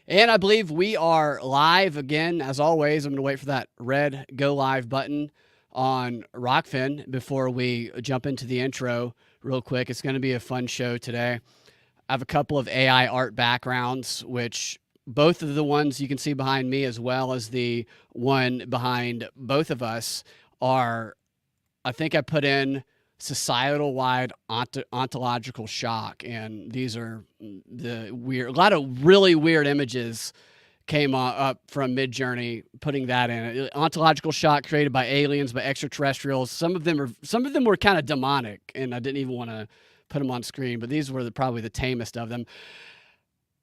And I believe we are live again. As always, I'm going to wait for that red go live button on Rockfin before we jump into the intro real quick. It's going to be a fun show today. I have a couple of AI art backgrounds, which both of the ones you can see behind me, as well as the one behind both of us, are, I think I put in societal wide ontological shock. And these are the weird, a lot of really weird images came up from Midjourney, putting that in. Ontological shock created by aliens, by extraterrestrials. Some of them were kind of demonic, and I didn't even want to put them on screen, but these were probably the tamest of them.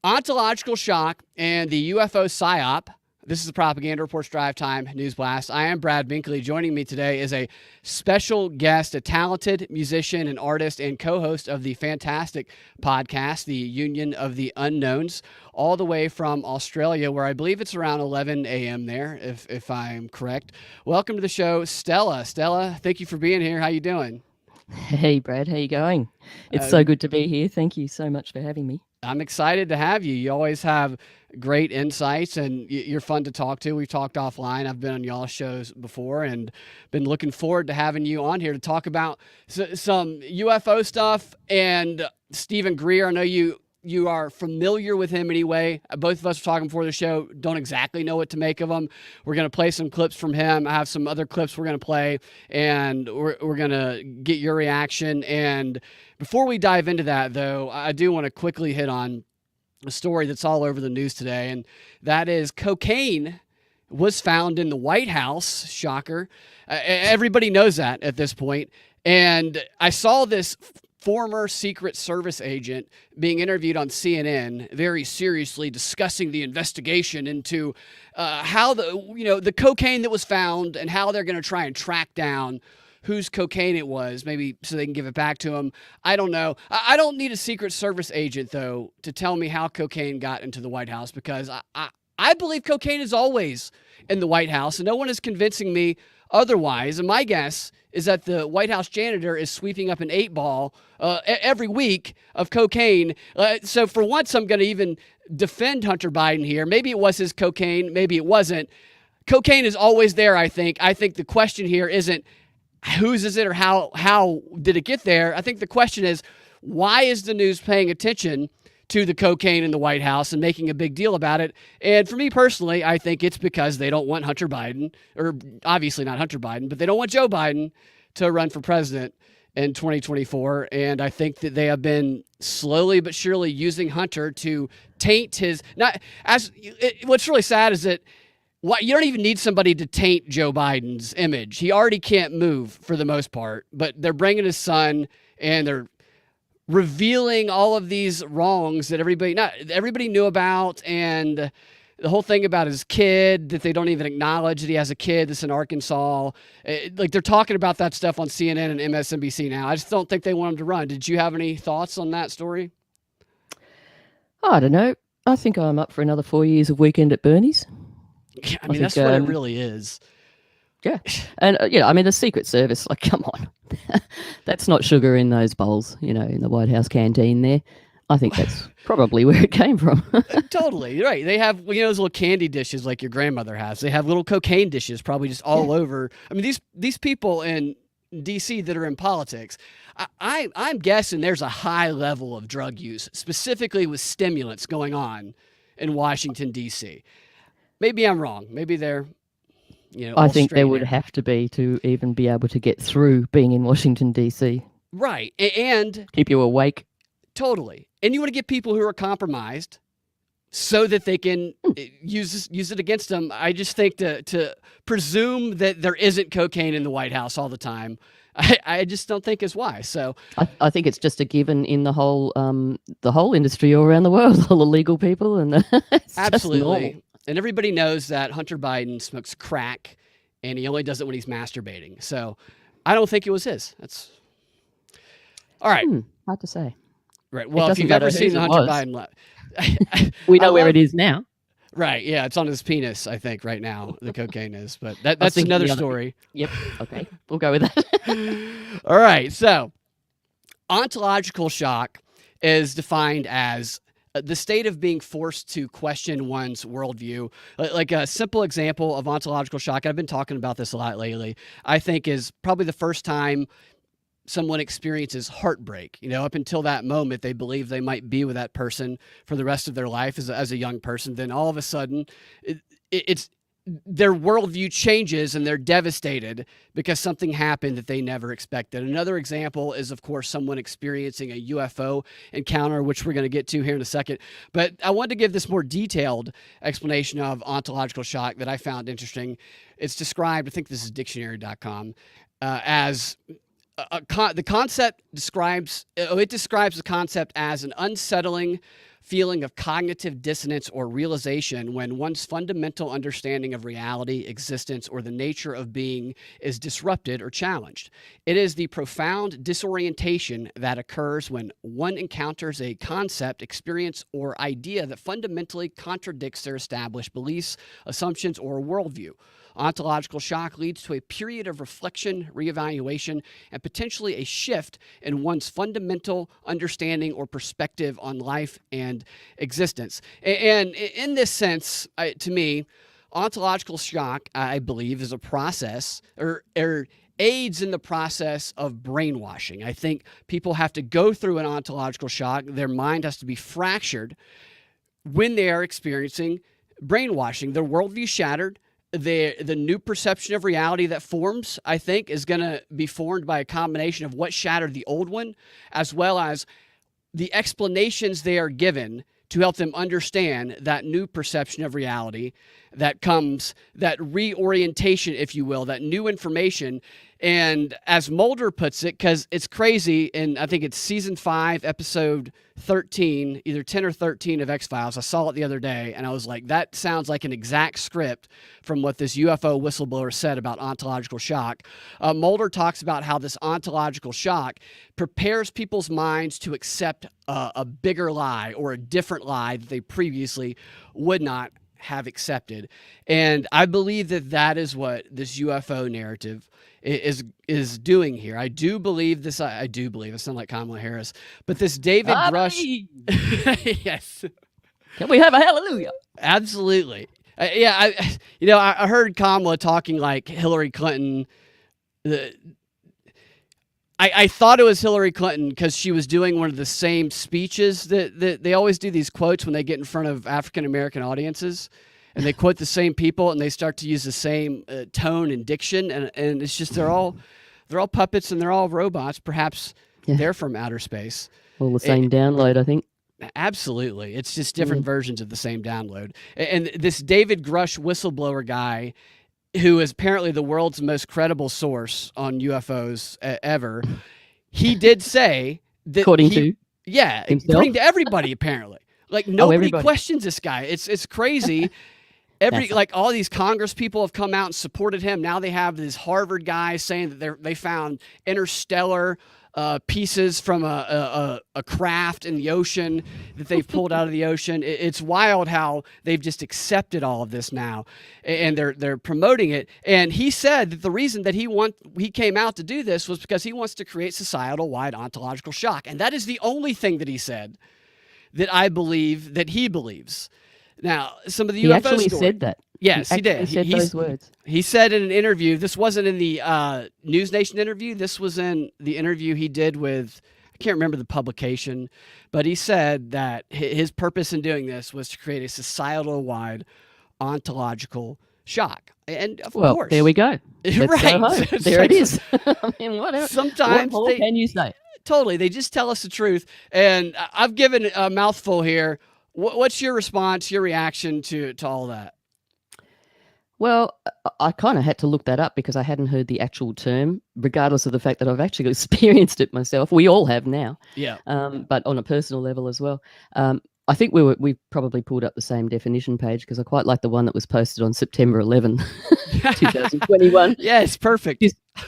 Ontological shock and the UFO PSYOP. This is the Propaganda Reports Drive Time News Blast. I am Brad Binkley. Joining me today is a special guest, a talented musician and artist and co-host of the fantastic podcast, the Union of the Unknowns, all the way from Australia, where I believe it's around 11 a.m. there, if I'm correct. Welcome to the show, Stella. Stella, thank you for being here. How you doing? Hey, Brad, how you going? It's so good to be here. Thank you so much for having me. I'm excited to have you. You always have great insights, and you're fun to talk to. We've talked offline. I've been on y'all's shows before and been looking forward to having you on here to talk about some UFO stuff. And Stephen Greer, I know you are familiar with him anyway. Both of us were talking before the show, don't exactly know what to make of him. We're going to play some clips from him. I have some other clips we're going to play, and we're going to get your reaction. And before we dive into that, though, I do want to quickly hit on a story that's all over the news today, and that is cocaine was found in the White House. Shocker. Everybody knows that at this point. And I saw this former Secret Service agent being interviewed on CNN, very seriously discussing the investigation into how the cocaine that was found and how they're going to try and track down whose cocaine it was, maybe so they can give it back to him. I don't know. I don't need a Secret Service agent, though, to tell me how cocaine got into the White House, because I believe cocaine is always in the White House, and no one is convincing me otherwise. And my guess is that the White House janitor is sweeping up an 8-ball every week of cocaine. So for once, I'm going to even defend Hunter Biden here. Maybe it was his cocaine. Maybe it wasn't. Cocaine is always there, I think. I think the question here isn't whose is it or how did it get there. I think the question is, why is the news paying attention to the cocaine in the White House and making a big deal about it? And for me personally, I think it's because they don't want Hunter Biden, or obviously not Hunter Biden, but they don't want Joe Biden to run for president in 2024. And I think that they have been slowly but surely using Hunter to taint his, what's really sad is that you don't even need somebody to taint Joe Biden's image. He already can't move for the most part, but they're bringing his son and they're revealing all of these wrongs that everybody knew about, and the whole thing about his kid that they don't even acknowledge that he has a kid that's in Arkansas. Like, they're talking about that stuff on CNN and MSNBC now. I just don't think they want him to run. Did you have any thoughts on that story? I don't know. I think I'm up for another 4 years of Weekend at Bernie's. I mean, that's what it really is. Yeah. And, the Secret Service, like, come on. That's not sugar in those bowls, in the White House canteen there. I think that's probably where it came from. Totally. Right. They have, those little candy dishes like your grandmother has. They have little cocaine dishes probably just all over. I mean, these people in D.C. that are in politics, I'm guessing there's a high level of drug use, specifically with stimulants going on in Washington, D.C. Maybe I'm wrong. Maybe they're, I think there would have to be to even be able to get through being in Washington, D.C. Right. And keep you awake. Totally. And you want to get people who are compromised so that they can use it against them. I just think to presume that there isn't cocaine in the White House all the time, I just don't think is wise. So I think it's just a given in the whole industry all around the world, all the legal people, and absolutely. And everybody knows that Hunter Biden smokes crack, and he only does it when he's masturbating. So I don't think it was his. That's all right. Hard to say. Right. Well, if you've ever seen the Hunter Biden, we know where it is now. Right. Yeah, it's on his penis, I think, right now. The cocaine is, but that's another story. Yep. Okay, we'll go with that. All right. So, ontological shock is defined as the state of being forced to question one's worldview. Like a simple example of ontological shock, I've been talking about this a lot lately, I think is probably the first time someone experiences heartbreak. Up until that moment, they believe they might be with that person for the rest of their life as a young person. Then all of a sudden, it's their worldview changes and they're devastated because something happened that they never expected. Another example is, of course, someone experiencing a UFO encounter, which we're going to get to here in a second. But I wanted to give this more detailed explanation of ontological shock that I found interesting. It's described, I think this is dictionary.com, as the concept describes the concept as an unsettling feeling of cognitive dissonance or realization when one's fundamental understanding of reality, existence, or the nature of being is disrupted or challenged. It is the profound disorientation that occurs when one encounters a concept, experience, or idea that fundamentally contradicts their established beliefs, assumptions, or worldview. Ontological shock leads to a period of reflection, reevaluation, and potentially a shift in one's fundamental understanding or perspective on life and existence. And in this sense, to me, ontological shock, I believe, is a process or aids in the process of brainwashing. I think people have to go through an ontological shock. Their mind has to be fractured when they are experiencing brainwashing. Their worldview shattered. The new perception of reality that forms, I think, is going to be formed by a combination of what shattered the old one, as well as the explanations they are given to help them understand that new perception of reality that comes, that reorientation, if you will, that new information. And as Mulder puts it, because it's crazy, and I think it's season 5, episode 13, either 10 or 13 of X-Files. I saw it the other day, and I was like, that sounds like an exact script from what this UFO whistleblower said about ontological shock. Mulder talks about how this ontological shock prepares people's minds to accept a bigger lie or a different lie that they previously would not have accepted. And I believe that is what this UFO narrative is doing here. I do believe this. I do believe. I sound like Kamala Harris, but this David Grush. Yes. Can we have a hallelujah? Absolutely. I heard Kamala talking like Hillary Clinton. I thought it was Hillary Clinton because she was doing one of the same speeches that they always do, these quotes when they get in front of African American audiences, and they quote the same people and they start to use the same tone and diction, and it's just they're all puppets and they're all robots. Perhaps they're from outer space. All the same download, I think. Absolutely, it's just different versions of the same download. And this David Grush whistleblower guy, who is apparently the world's most credible source on UFOs ever, he did say that according to to everybody apparently. Like nobody questions this guy. It's crazy. Like all these Congress people have come out and supported him. Now they have this Harvard guy saying that they found interstellar pieces from a craft in the ocean that they've pulled out of the ocean. It's wild how they've just accepted all of this now, and they're promoting it. And he said that the reason that he came out to do this was because he wants to create societal-wide ontological shock, and that is the only thing that he said that I believe that he believes. Now, some of the UFO actually said that. Yes, he did. He said those words. He said in an interview, this wasn't in the News Nation interview, this was in the interview he did with, I can't remember the publication, but he said that his purpose in doing this was to create a societal-wide ontological shock. And of course. There we go. Let's go home. There it is. I mean, whatever. Sometimes what more can you say? Totally. They just tell us the truth. And I've given a mouthful here. What's your response, your reaction to all that? Well, I kind of had to look that up because I hadn't heard the actual term, regardless of the fact that I've actually experienced it myself. We all have now. Yeah. But on a personal level as well. I think we probably pulled up the same definition page because I quite like the one that was posted on September 11, 2021. Yes, perfect.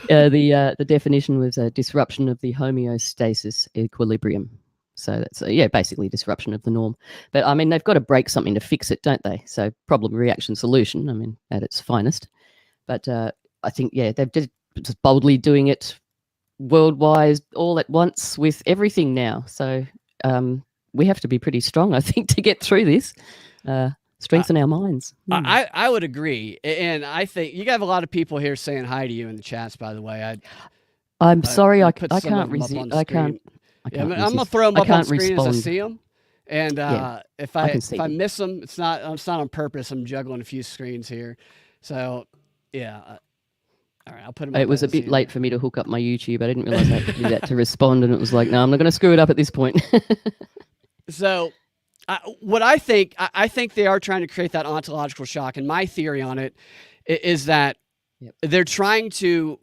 The definition was a disruption of the homeostasis equilibrium. So that's basically disruption of the norm. But I mean, they've got to break something to fix it, don't they? So problem, reaction, solution. I mean, at its finest. But I think they're just boldly doing it worldwide, all at once with everything now. So we have to be pretty strong, I think, to get through this. Strengthen our minds. I would agree, and I think you have a lot of people here saying hi to you in the chats. By the way, I'm sorry, I put some can't of them up on resist. the I screen. can't. I'm resist. gonna throw them I up on can't screen as I respond. see them, and if I can see I them. miss them, it's not on purpose. I'm juggling a few screens here, so yeah. All right, I'll put them. It was a bit late for me to hook up my YouTube. I didn't realize I had to do that to respond, and it was like, no, I'm not going to screw it up at this point. So, what I think they are trying to create that ontological shock, and my theory on it is that they're trying to.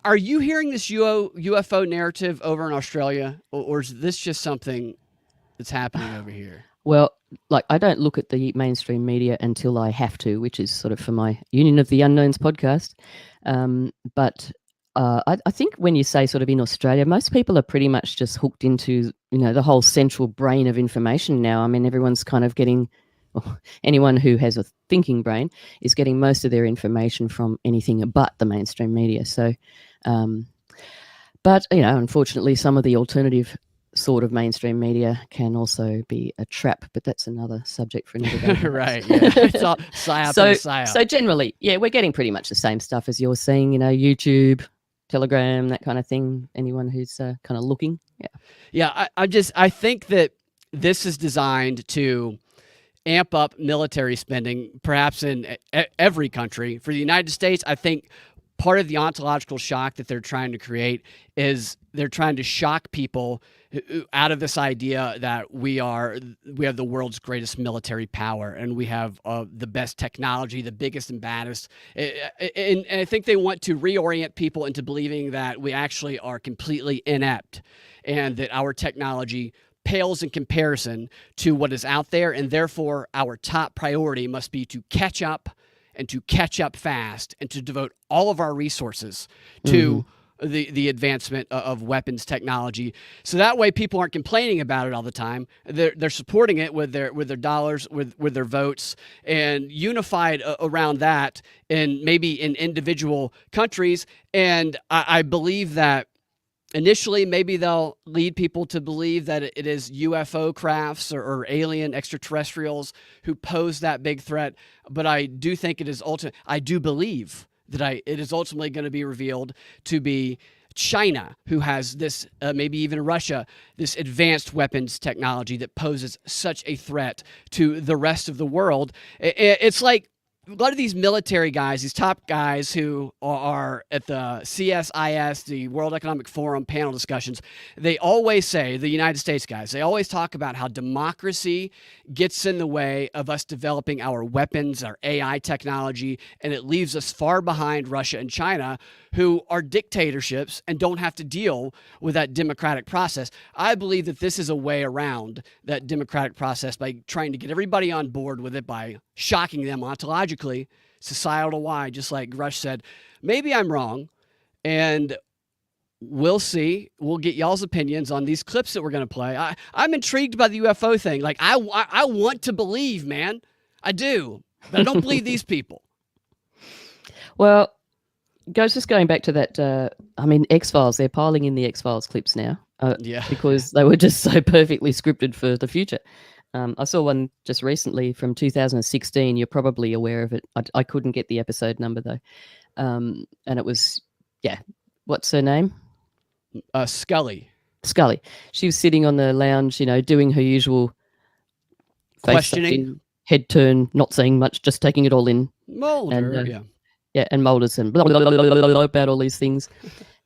Are you hearing this UFO narrative over in Australia, or is this just something that's happening over here? Well, like, I don't look at the mainstream media until I have to, which is sort of for my Union of the Unknowns podcast. But I think when you say sort of in Australia, most people are pretty much just hooked into, the whole central brain of information now. I mean, everyone's kind of getting, anyone who has a thinking brain is getting most of their information from anything but the mainstream media. So, but, unfortunately, some of the alternative sort of mainstream media can also be a trap, but that's another subject for another day. Right. Yeah. It's all psyop and psyop. So generally, we're getting pretty much the same stuff as you're seeing, YouTube, Telegram, that kind of thing. Anyone who's kind of looking. Yeah. I think that this is designed to amp up military spending, perhaps in every country. For the United States, I think part of the ontological shock that they're trying to create is they're trying to shock people out of this idea that we have the world's greatest military power, and we have the best technology, the biggest and baddest. And I think they want to reorient people into believing that we actually are completely inept, and that our technology pales in comparison to what is out there, and therefore our top priority must be to catch up, and to catch up fast, and to devote all of our resources to the advancement of weapons technology. So that way people aren't complaining about it all the time. They're supporting it with their dollars, with their votes, and unified around that, and maybe in individual countries. And I believe that initially, maybe they'll lead people to believe that it is UFO crafts or alien extraterrestrials who pose that big threat. But I do think it is I do believe that it is ultimately going to be revealed to be China, who has this, maybe even Russia, this advanced weapons technology that poses such a threat to the rest of the world. It's like a lot of these military guys, these top guys who are at the CSIS, the World Economic Forum panel discussions, they always say, the United States guys, they always talk about how democracy gets in the way of us developing our weapons, our AI technology, and it leaves us far behind Russia and China, who are dictatorships and don't have to deal with that democratic process. I believe that this is a way around that democratic process by trying to get everybody on board with it, by shocking them ontologically, societal wide, just like Rush said. Maybe I'm wrong, and we'll see. We'll get y'all's opinions on these clips that we're going to play. I'm intrigued by the UFO thing. Like, I want to believe, man. I do, but I don't believe these people. Well, just going back to that, X-Files, they're piling in the X-Files clips now. Because they were just so perfectly scripted for the future. I saw one just recently from 2016. You're probably aware of it. I couldn't get the episode number, though. And it was, what's her name? Scully. She was sitting on the lounge, doing her usual questioning, head turn, not saying much, just taking it all in. Mulder, and Mulder's and blah, blah, blah, blah, blah, blah, about all these things.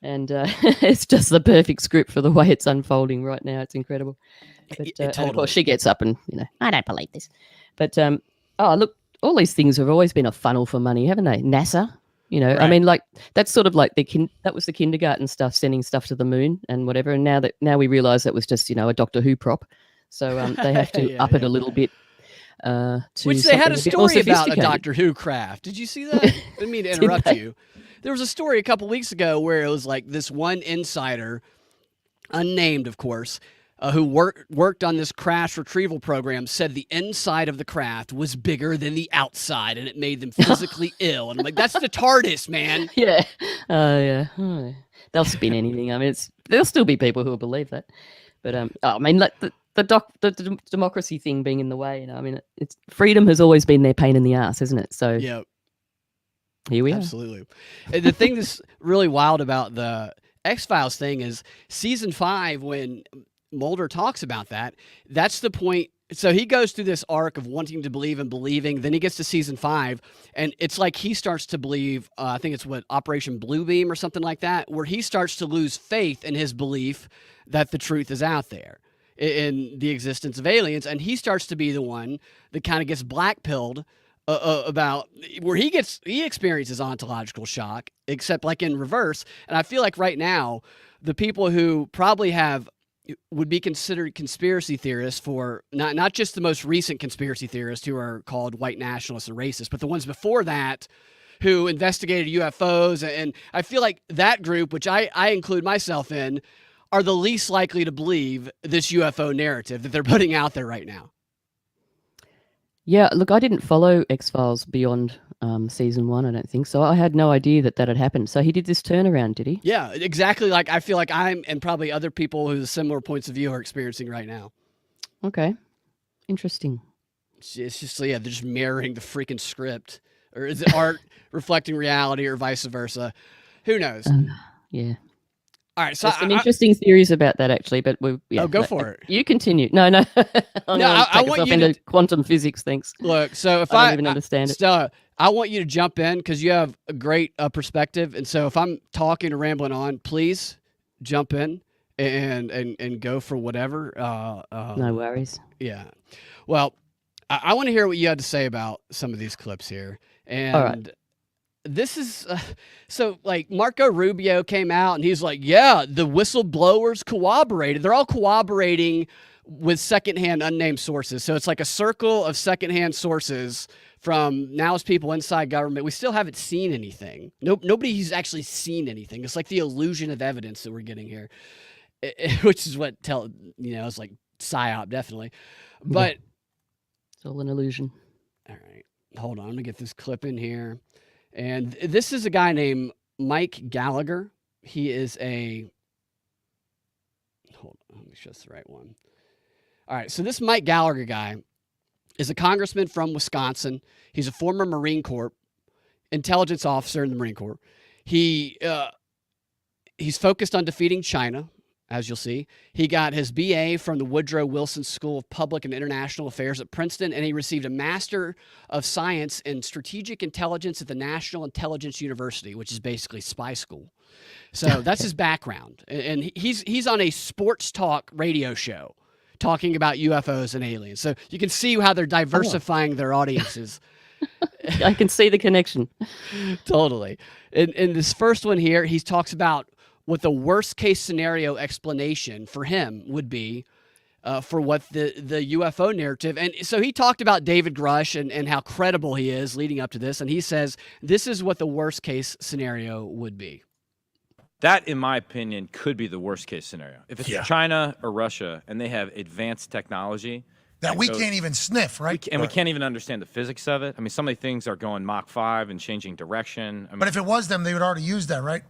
And it's just the perfect script for the way it's unfolding right now. It's incredible. But, totally. And of course, she gets up and, I don't believe this. But, look, all these things have always been a funnel for money, haven't they? NASA, right. I mean, like, that's sort of like that was the kindergarten stuff, sending stuff to the moon and whatever. And now we realize that was just, a Doctor Who prop. So they have to up it a little bit. Which they had a story about a Doctor Who craft. Did you see that? I didn't mean to interrupt you. There was a story a couple weeks ago where it was like this one insider, unnamed, of course, who worked on this crash retrieval program, said the inside of the craft was bigger than the outside, and it made them physically ill. And I'm like, that's the TARDIS, man. Yeah. They'll spin anything. I mean, there'll still be people who will believe that. But, the democracy thing being in the way. I mean, it's freedom has always been their pain in the ass, isn't it? So Yeah, here we absolutely. And the thing that's really wild about the X-Files thing is season 5, when Mulder talks about that, that's the point. So he goes through this arc of wanting to believe and believing. Then he gets to season 5, and it's like he starts to believe. I think it's what Operation Bluebeam or something like that, where he starts to lose faith in his belief that the truth is out there in the existence of aliens, and he starts to be the one that kind of gets blackpilled about where he experiences ontological shock, except like in reverse. And I feel like right now, the people who probably would be considered conspiracy theorists for not just the most recent conspiracy theorists who are called white nationalists and racists, but the ones before that who investigated UFOs. And I feel like that group, which I include myself in, are the least likely to believe this UFO narrative that they're putting out there right now. Yeah, look, I didn't follow X-Files beyond season 1, I don't think. So I had no idea that had happened. So he did this turnaround, did he? Yeah, exactly. Like I feel like I'm, and probably other people who have similar points of view are experiencing right now. Okay. Interesting. It's just, yeah, they're just mirroring the freaking script. Or is it art reflecting reality or vice versa? Who knows? Yeah. All right, so there's some interesting theories about that, actually, but go for it. You continue. No, I'm I want you into quantum physics. Thanks. Look, so if I don't even understand it, Stella, I want you to jump in because you have a great perspective, and so if I'm talking or rambling on, please jump in and go for whatever. No worries. Yeah. Well, I want to hear what you had to say about some of these clips here, and. All right. This is so like Marco Rubio came out and he's like, yeah, the whistleblowers corroborated. They're all corroborating with secondhand unnamed sources. So it's like a circle of secondhand sources from now's people inside government. We still haven't seen anything. Nobody's actually seen anything. It's like the illusion of evidence that we're getting here, which is what it's like PSYOP, definitely. But it's all an illusion. All right, hold on. I'm gonna get this clip in here. And this is a guy named Mike Gallagher. He is hold on, let me show us the right one. All right, so this Mike Gallagher guy is a congressman from Wisconsin. He's a former Marine Corps intelligence officer in the Marine Corps. He's focused on defeating China, as you'll see. He got his BA from the Woodrow Wilson School of Public and International Affairs at Princeton, and he received a Master of Science in Strategic Intelligence at the National Intelligence University, which is basically spy school. So that's his background. And he's on a sports talk radio show talking about UFOs and aliens. So you can see how they're diversifying their audiences. I can see the connection. Totally. In this first one here, he talks about what the worst case scenario explanation for him would be for what the UFO narrative. And so he talked about David Grush and how credible he is leading up to this. And he says, this is what the worst case scenario would be. That, in my opinion, could be the worst case scenario. If it's China or Russia and they have advanced technology that we can't even sniff, right? We can't even understand the physics of it. I mean, some of the things are going Mach 5 and changing direction. I mean, but if it was them, they would already use that, right?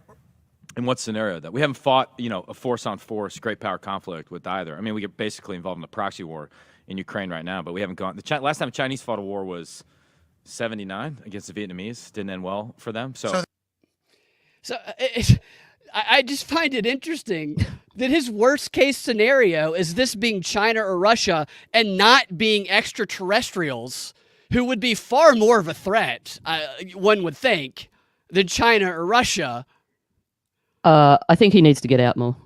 In what scenario? That we haven't fought, a force-on-force, great power conflict with either. I mean, we get basically involved in the proxy war in Ukraine right now, but we haven't gone. Last time the Chinese fought a war was 1979 against the Vietnamese. Didn't end well for them. So I just find it interesting that his worst case scenario is this being China or Russia and not being extraterrestrials who would be far more of a threat, one would think, than China or Russia. I think he needs to get out more.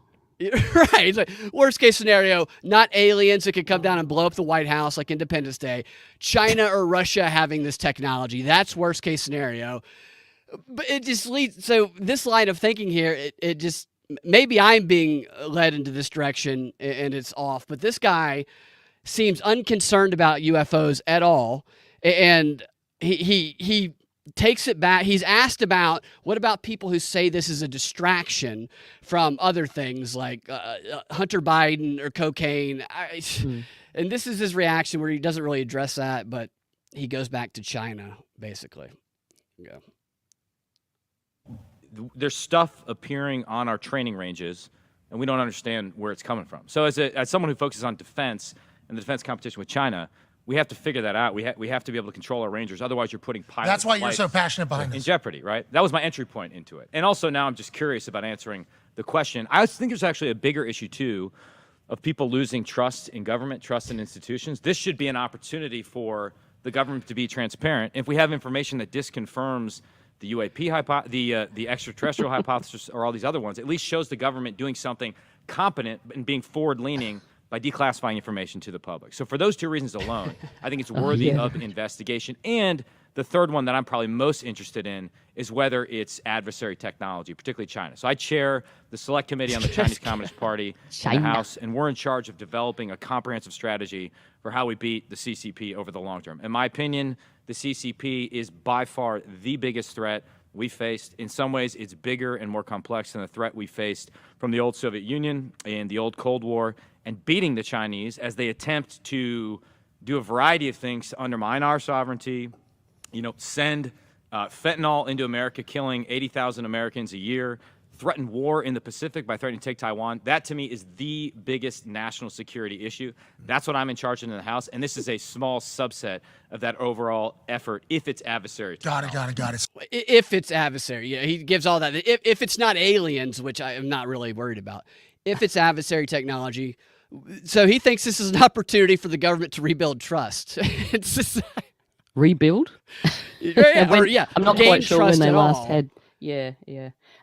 Right. It's like, worst case scenario, not aliens that could come down and blow up the White House like Independence Day. China or Russia having this technology. That's worst case scenario. But it just leads. So this line of thinking here, it just, maybe I'm being led into this direction and it's off. But this guy seems unconcerned about UFOs at all. And he takes it back. He's asked about, what about people who say this is a distraction from other things like Hunter Biden or cocaine? And this is his reaction where he doesn't really address that, but he goes back to China, basically. Yeah. There's stuff appearing on our training ranges and we don't understand where it's coming from. So as someone who focuses on defense and the defense competition with China, we have to figure that out. We have to be able to control our Rangers. Otherwise, you're putting pilots' That's why you're lives so passionate behind in this. jeopardy, right? That was my entry point into it. And also now I'm just curious about answering the question. I think there's actually a bigger issue, too, of people losing trust in government, trust in institutions. This should be an opportunity for the government to be transparent. If we have information that disconfirms the UAP the extraterrestrial hypothesis, or all these other ones, at least shows the government doing something competent and being forward-leaning by declassifying information to the public. So for those two reasons alone, I think it's worthy of investigation. And the third one that I'm probably most interested in is whether it's adversary technology, particularly China. So I chair the Select Committee on the Chinese Communist Party in the House, and we're in charge of developing a comprehensive strategy for how we beat the CCP over the long term. In my opinion, the CCP is by far the biggest threat we faced. In some ways, it's bigger and more complex than the threat we faced from the old Soviet Union and the old Cold War, and beating the Chinese as they attempt to do a variety of things to undermine our sovereignty, send fentanyl into America, killing 80,000 Americans a year, threaten war in the Pacific by threatening to take Taiwan. That, to me, is the biggest national security issue. That's what I'm in charge of in the House, and this is a small subset of that overall effort if it's adversary. Got it. If it's adversary, yeah, he gives all that. If it's not aliens, which I am not really worried about, if it's adversary technology, so he thinks this is an opportunity for the government to rebuild trust. It's just Rebuild? I'm not quite sure when they last had. Yeah.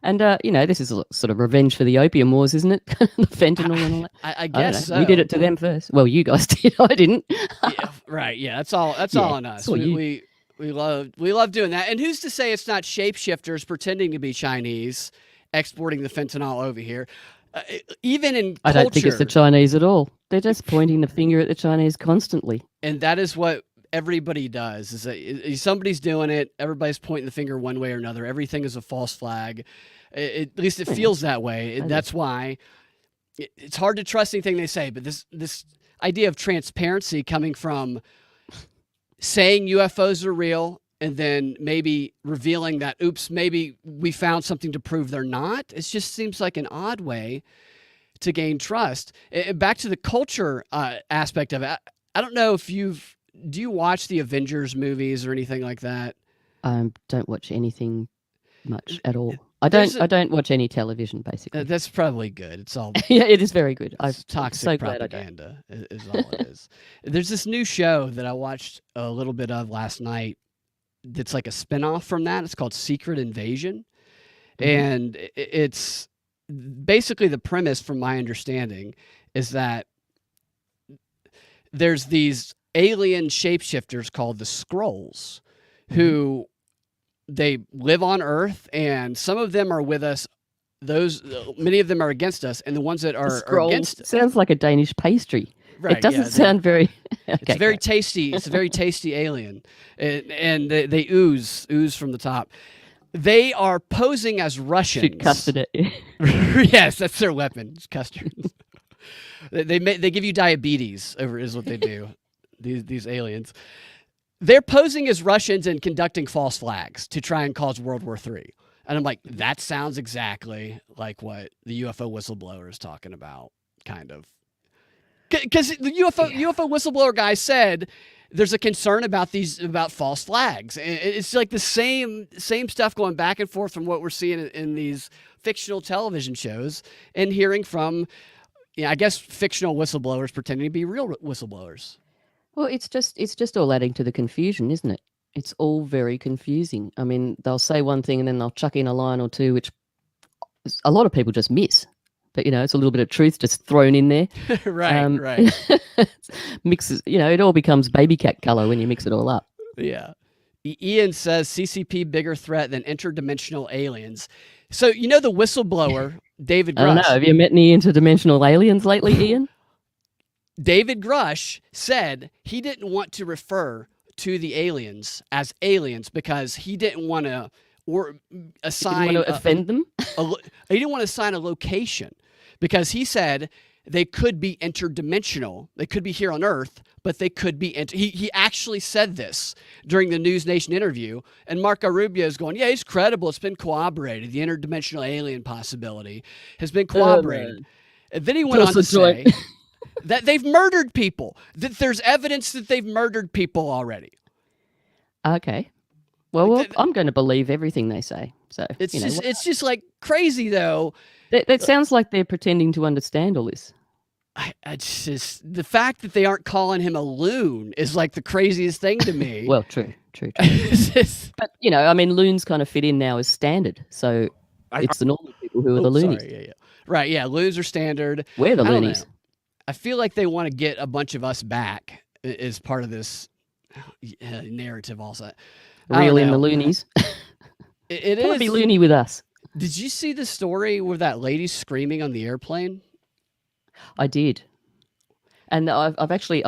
And, this is a sort of revenge for the opium wars, isn't it? The fentanyl and all that. I guess so. We did it to them first. Well, you guys did. I didn't. Yeah, right. Yeah, that's all on us. We love doing that. And who's to say it's not shapeshifters pretending to be Chinese exporting the fentanyl over here? Even in culture, I don't think it's the Chinese at all. They're just pointing the finger at the Chinese constantly. And that is what everybody does. Is that somebody's doing it, everybody's pointing the finger one way or another. Everything is a false flag. At least it feels that way. That's why it's hard to trust anything they say. But this idea of transparency coming from saying UFOs are real and then maybe revealing that, oops, maybe we found something to prove they're not. It just seems like an odd way to gain trust. Back to the culture aspect of it. I don't know if do you watch the Avengers movies or anything like that? Don't watch anything much at all. I don't watch any television, basically. That's probably good. It's all yeah, it is very good. It's toxic so propaganda is all it is. There's this new show that I watched a little bit of last night that's like a spinoff from that. It's called Secret Invasion. Mm-hmm. And it's basically the premise, from my understanding, is that there's these alien shapeshifters called the Skrulls who they live on Earth, and some of them are with us. Many of them are against us, and the ones that are against us. Sounds like a Danish pastry. Right, it doesn't sound very. Okay, it's very tasty. It's a very tasty alien, and they ooze from the top. They are posing as Russians. Shoot custard at you. Yes, that's their weapon. Custard. They give you diabetes is what they do. These aliens. They're posing as Russians and conducting false flags to try and cause World War III. And I'm like, that sounds exactly like what the UFO whistleblower is talking about, kind of. Because the UFO whistleblower guy said there's a concern about false flags. And it's like the same stuff going back and forth from what we're seeing in these fictional television shows and hearing from, I guess, fictional whistleblowers pretending to be real whistleblowers. Well, it's just all adding to the confusion, isn't it? It's all very confusing. I mean, they'll say one thing and then they'll chuck in a line or two, which a lot of people just miss. But, it's a little bit of truth just thrown in there. Right. Mixes, it all becomes baby cat color when you mix it all up. Yeah. Ian says CCP bigger threat than interdimensional aliens. So, the whistleblower, David Grush. I don't know. Have you met any interdimensional aliens lately, Ian? David Grush said he didn't want to refer to the aliens as aliens because he didn't want to assign. He didn't want to offend them? He didn't want to assign a location because he said they could be interdimensional. They could be here on Earth, but they could be. He actually said this during the News Nation interview, and Marco Rubio is going, yeah, he's credible. It's been corroborated. The interdimensional alien possibility has been corroborated. And then he went on to say that they've murdered people. That there's evidence that they've murdered people already. Okay. Well, I'm going to believe everything they say. So it's just like crazy though. That sounds like they're pretending to understand all this. It's just the fact that they aren't calling him a loon is like the craziest thing to me. Well, true. But I mean, loons kind of fit in now as standard. So it's the normal people who are the loonies. Sorry, yeah. Right, yeah, loons are standard. We're the loonies. I feel like they want to get a bunch of us back as part of this narrative also. Reel in the loonies. It Come is. and be loony with us. Did you see the story where that lady screaming on the airplane? I did. And I've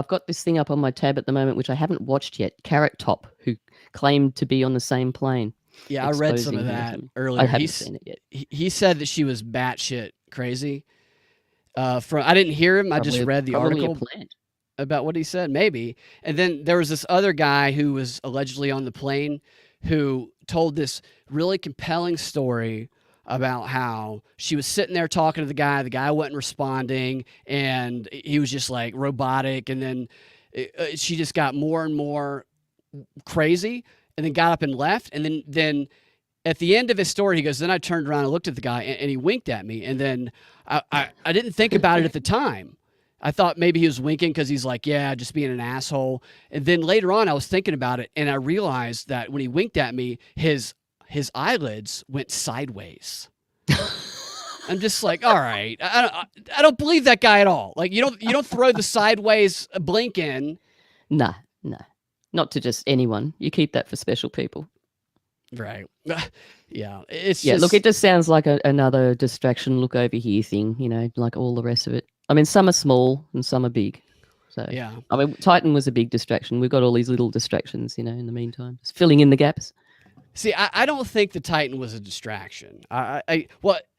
got this thing up on my tab at the moment, which I haven't watched yet. Carrot Top, who claimed to be on the same plane. Yeah, I read some of that earlier. I haven't seen it yet. He said that she was batshit crazy. I didn't hear him. I just read the article about what he said, maybe. And then there was this other guy who was allegedly on the plane who told this really compelling story about how she was sitting there talking to the guy wasn't responding, and he was just like robotic, and then she just got more and more crazy, and then got up and left, and then at the end of his story, he goes, then I turned around and looked at the guy, and he winked at me, and then I didn't think about it at the time. I thought maybe he was winking because he's like, yeah, just being an asshole. And then later on, I was thinking about it, and I realized that when he winked at me, his eyelids went sideways. I'm just like, all right, I don't believe that guy at all. Like you don't throw the sideways blink in. No, not to just anyone. You keep that for special people. Right. Yeah. Look, it just sounds like another distraction. Look over here thing. Like all the rest of it. I mean, some are small and some are big. So yeah. I mean, Titan was a big distraction. We've got all these little distractions, in the meantime, just filling in the gaps. See, I don't think the Titan was a distraction. I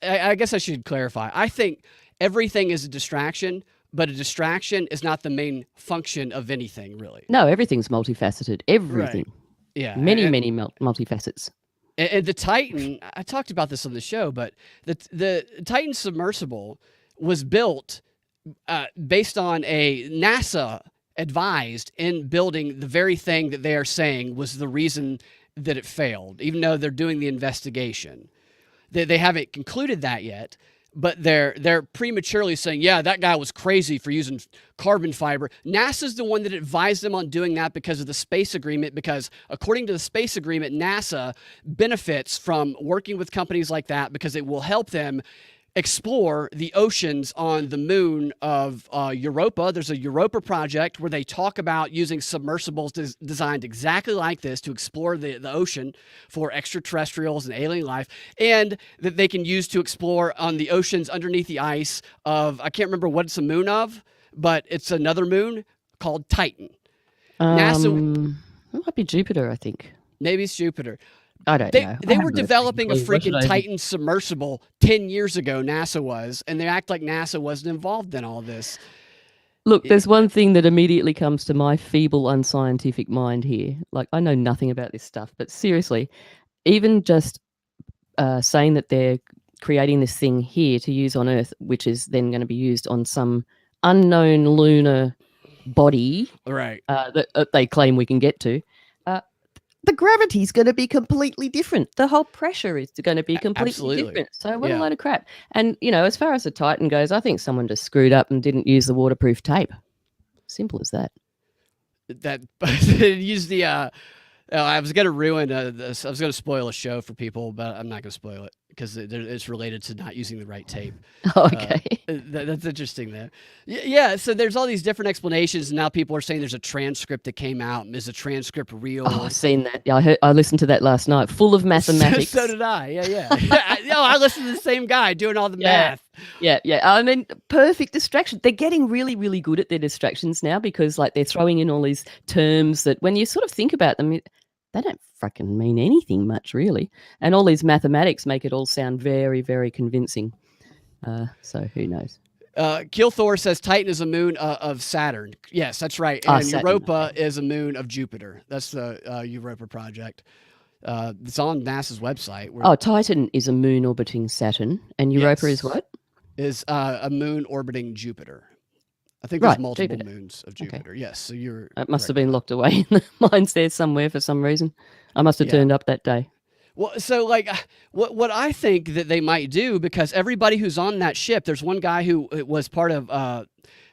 guess I should clarify. I think everything is a distraction, but a distraction is not the main function of anything, really. No, everything's multifaceted. Everything. Right. Yeah. Many multifacets. And the Titan, I talked about this on the show, but the Titan submersible was built based on a NASA advised in building the very thing that they are saying was the reason that it failed, even though they're doing the investigation. They haven't concluded that yet, but they're prematurely saying, yeah, that guy was crazy for using carbon fiber. NASA's the one that advised them on doing that because of the space agreement, because according to the space agreement, NASA benefits from working with companies like that because it will help them explore the oceans on the moon of Europa. There's a Europa project where they talk about using submersibles designed exactly like this to explore the ocean for extraterrestrials and alien life, and that they can use to explore on the oceans underneath the ice of, I can't remember what it's a moon of, but it's another moon called Titan. NASA, it might be Jupiter, I think. Maybe it's Jupiter. I don't know. They were developing a freaking Titan submersible 10 years ago, NASA was, and they act like NASA wasn't involved in all this. Look, there's one thing that immediately comes to my feeble, unscientific mind here. Like, I know nothing about this stuff, but seriously, even just saying that they're creating this thing here to use on Earth, which is then going to be used on some unknown lunar body right? That they claim we can get to, the gravity's going to be completely different. The whole pressure is going to be completely different. So what a load of crap. And, as far as the Titan goes, I think someone just screwed up and didn't use the waterproof tape. Simple as that. That use the I was going to ruin this. I was going to spoil a show for people, but I'm not going to spoil it because it's related to not using the right tape. Okay. That's interesting, though. Yeah, so there's all these different explanations, and now people are saying there's a transcript that came out. Is the transcript real? Oh, I've seen that. Yeah, I listened to that last night. Full of mathematics. So did I. Yeah. I listened to the same guy doing all the math. Yeah. I mean, perfect distraction. They're getting really, really good at their distractions now because, they're throwing in all these terms that when you sort of think about them, they don't fucking mean anything much, really. And all these mathematics make it all sound very, very convincing. So who knows? Kilthor says Titan is a moon of Saturn. Yes, that's right. Ah, And Saturn, Europa okay. is a moon of Jupiter. That's the Europa project. It's on NASA's website. Oh, Titan is a moon orbiting Saturn, and Europa is Yes. what? Is a moon orbiting Jupiter. I think there's Right, multiple Jupiter. moons of Okay. Jupiter. Yes, so you're. It must have correct been on locked away in the mines there somewhere for some reason. I must have Yeah. turned up that day. Well, so like what I think that they might do, because everybody who's on that ship, there's one guy who was part of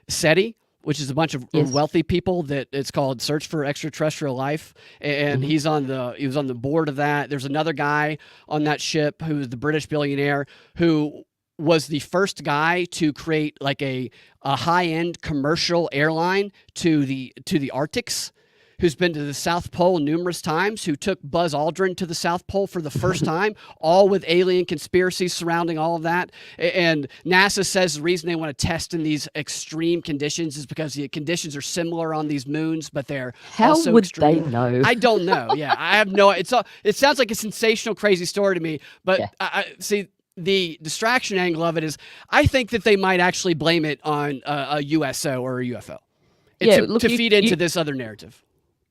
SETI, which is a bunch of Yes. wealthy people that it's called Search for Extraterrestrial Life, and he was on the board of that. There's another guy on that ship who's the British billionaire who was the first guy to create like a high-end commercial airline to the Arctics, who's been to the South Pole numerous times, who took Buzz Aldrin to the South Pole for the first time, all with alien conspiracies surrounding all of that. And NASA says the reason they want to test in these extreme conditions is because the conditions are similar on these moons, but they're How also would extreme. they know? I don't know. Yeah, I have no. It sounds like a sensational, crazy story to me, but Yeah. I see. The distraction angle of it is, I think that they might actually blame it on a USO or a UFO Yeah, to, look, to you- feed into you- this other narrative.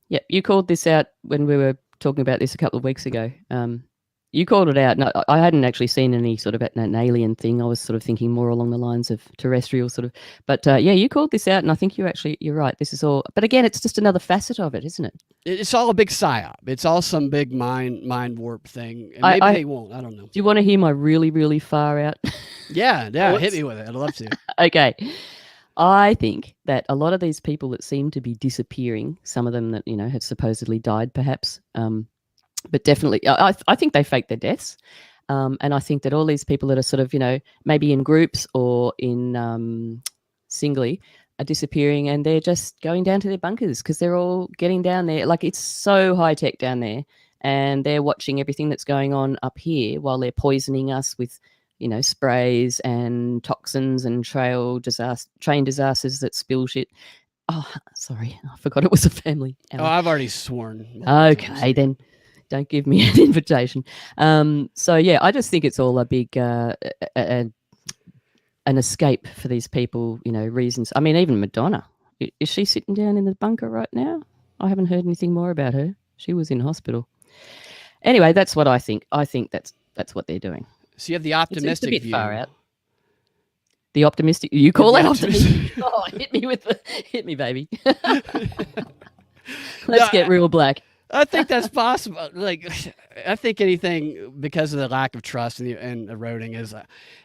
Yeah, you called this out when we were talking about this a couple of weeks ago. You called it out. No, I hadn't actually seen any sort of an alien thing. I was sort of thinking more along the lines of terrestrial sort of. But yeah, you called this out, and I think you're right. This is all. But again, it's just another facet of it, isn't it? It's all a big psyop. It's all some big mind warp thing. And maybe they won't. I don't know. Do you want to hear my really, really far out? Yeah, thoughts? hit me with it. I'd love to. Okay. I think that a lot of these people that seem to be disappearing, some of them that, have supposedly died perhaps, but definitely, I think they fake their deaths. And I think that all these people that are sort of, maybe in groups or in singly are disappearing, and they're just going down to their bunkers because they're all getting down there. Like, it's so high tech down there, and they're watching everything that's going on up here while they're poisoning us with sprays and toxins and train disasters that spill shit. Oh, sorry, I forgot it was a family. Oh, I've already sworn. Okay, then don't give me an invitation. So yeah, I just think it's all a big an escape for these people. Reasons. I mean, even Madonna, is she sitting down in the bunker right now? I haven't heard anything more about her. She was in hospital. Anyway, that's what I think. I think that's what they're doing. So you have the It's optimistic a bit view. far out. The optimistic. You call that The optimistic? Oh, hit me, baby. Let's get real black. I think that's possible. Like, I think anything, because of the lack of trust and eroding, is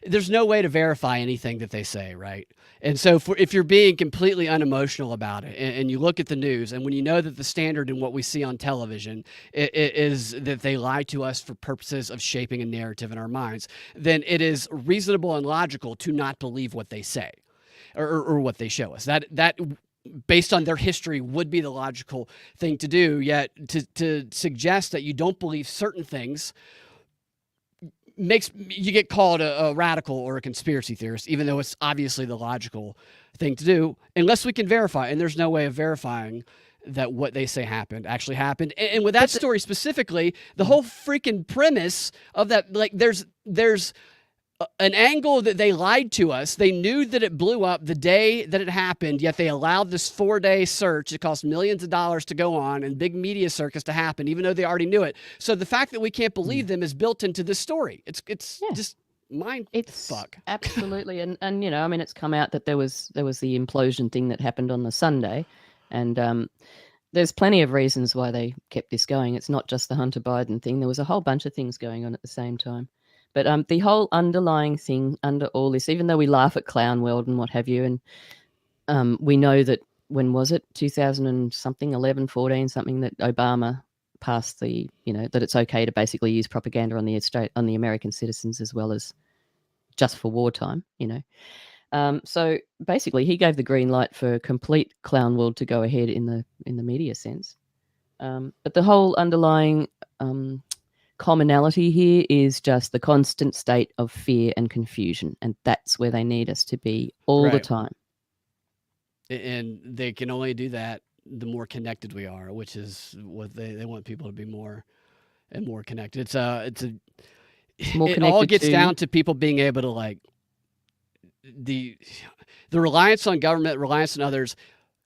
there's no way to verify anything that they say, right? And so if you're being completely unemotional about it, and you look at the news, and when you know that the standard in what we see on television is that they lie to us for purposes of shaping a narrative in our minds, then it is reasonable and logical to not believe what they say or what they show us. That based on their history would be the logical thing to do. Yet to suggest that you don't believe certain things makes you get called a radical or a conspiracy theorist, even though it's obviously the logical thing to do, unless we can verify. And there's no way of verifying that what they say actually happened. And with that story specifically, the whole freaking premise of that, like, there's an angle that they lied to us. They knew that it blew up the day that it happened, yet they allowed this 4-day search. It cost millions of dollars to go on and big media circus to happen, even though they already knew it. So the fact that we can't believe them is built into this story. It's just mind fuck. Absolutely. And I mean, it's come out that there was the implosion thing that happened on the Sunday, and there's plenty of reasons why they kept this going. It's not just the Hunter Biden thing. There was a whole bunch of things going on at the same time. But the whole underlying thing under all this, even though we laugh at Clown World and what have you, and we know that, when was it, 2000 and something, 11, 14, something, that Obama passed the, that it's okay to basically use propaganda on the American citizens as well as just for wartime, So basically, he gave the green light for complete Clown World to go ahead in the media sense. But the whole underlying commonality here is just the constant state of fear and confusion, and that's where they need us to be all the time. And they can only do that the more connected we are, which is what they want people to be more and more connected. It all gets down to people being able to, like, the reliance on government, reliance on others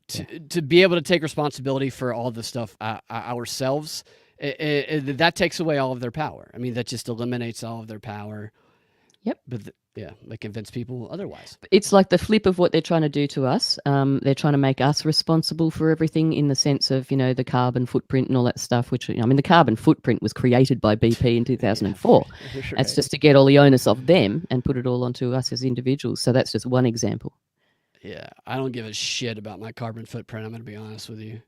to be able to take responsibility for all this stuff ourselves, that takes away all of their power. I mean, that just eliminates all of their power. Yep. But they convince people otherwise. It's like the flip of what they're trying to do to us. They're trying to make us responsible for everything in the sense of, the carbon footprint and all that stuff, which, the carbon footprint was created by BP in 2004. Right. That's just to get all the onus off them and put it all onto us as individuals. So that's just one example. Yeah, I don't give a shit about my carbon footprint. I'm going to be honest with you.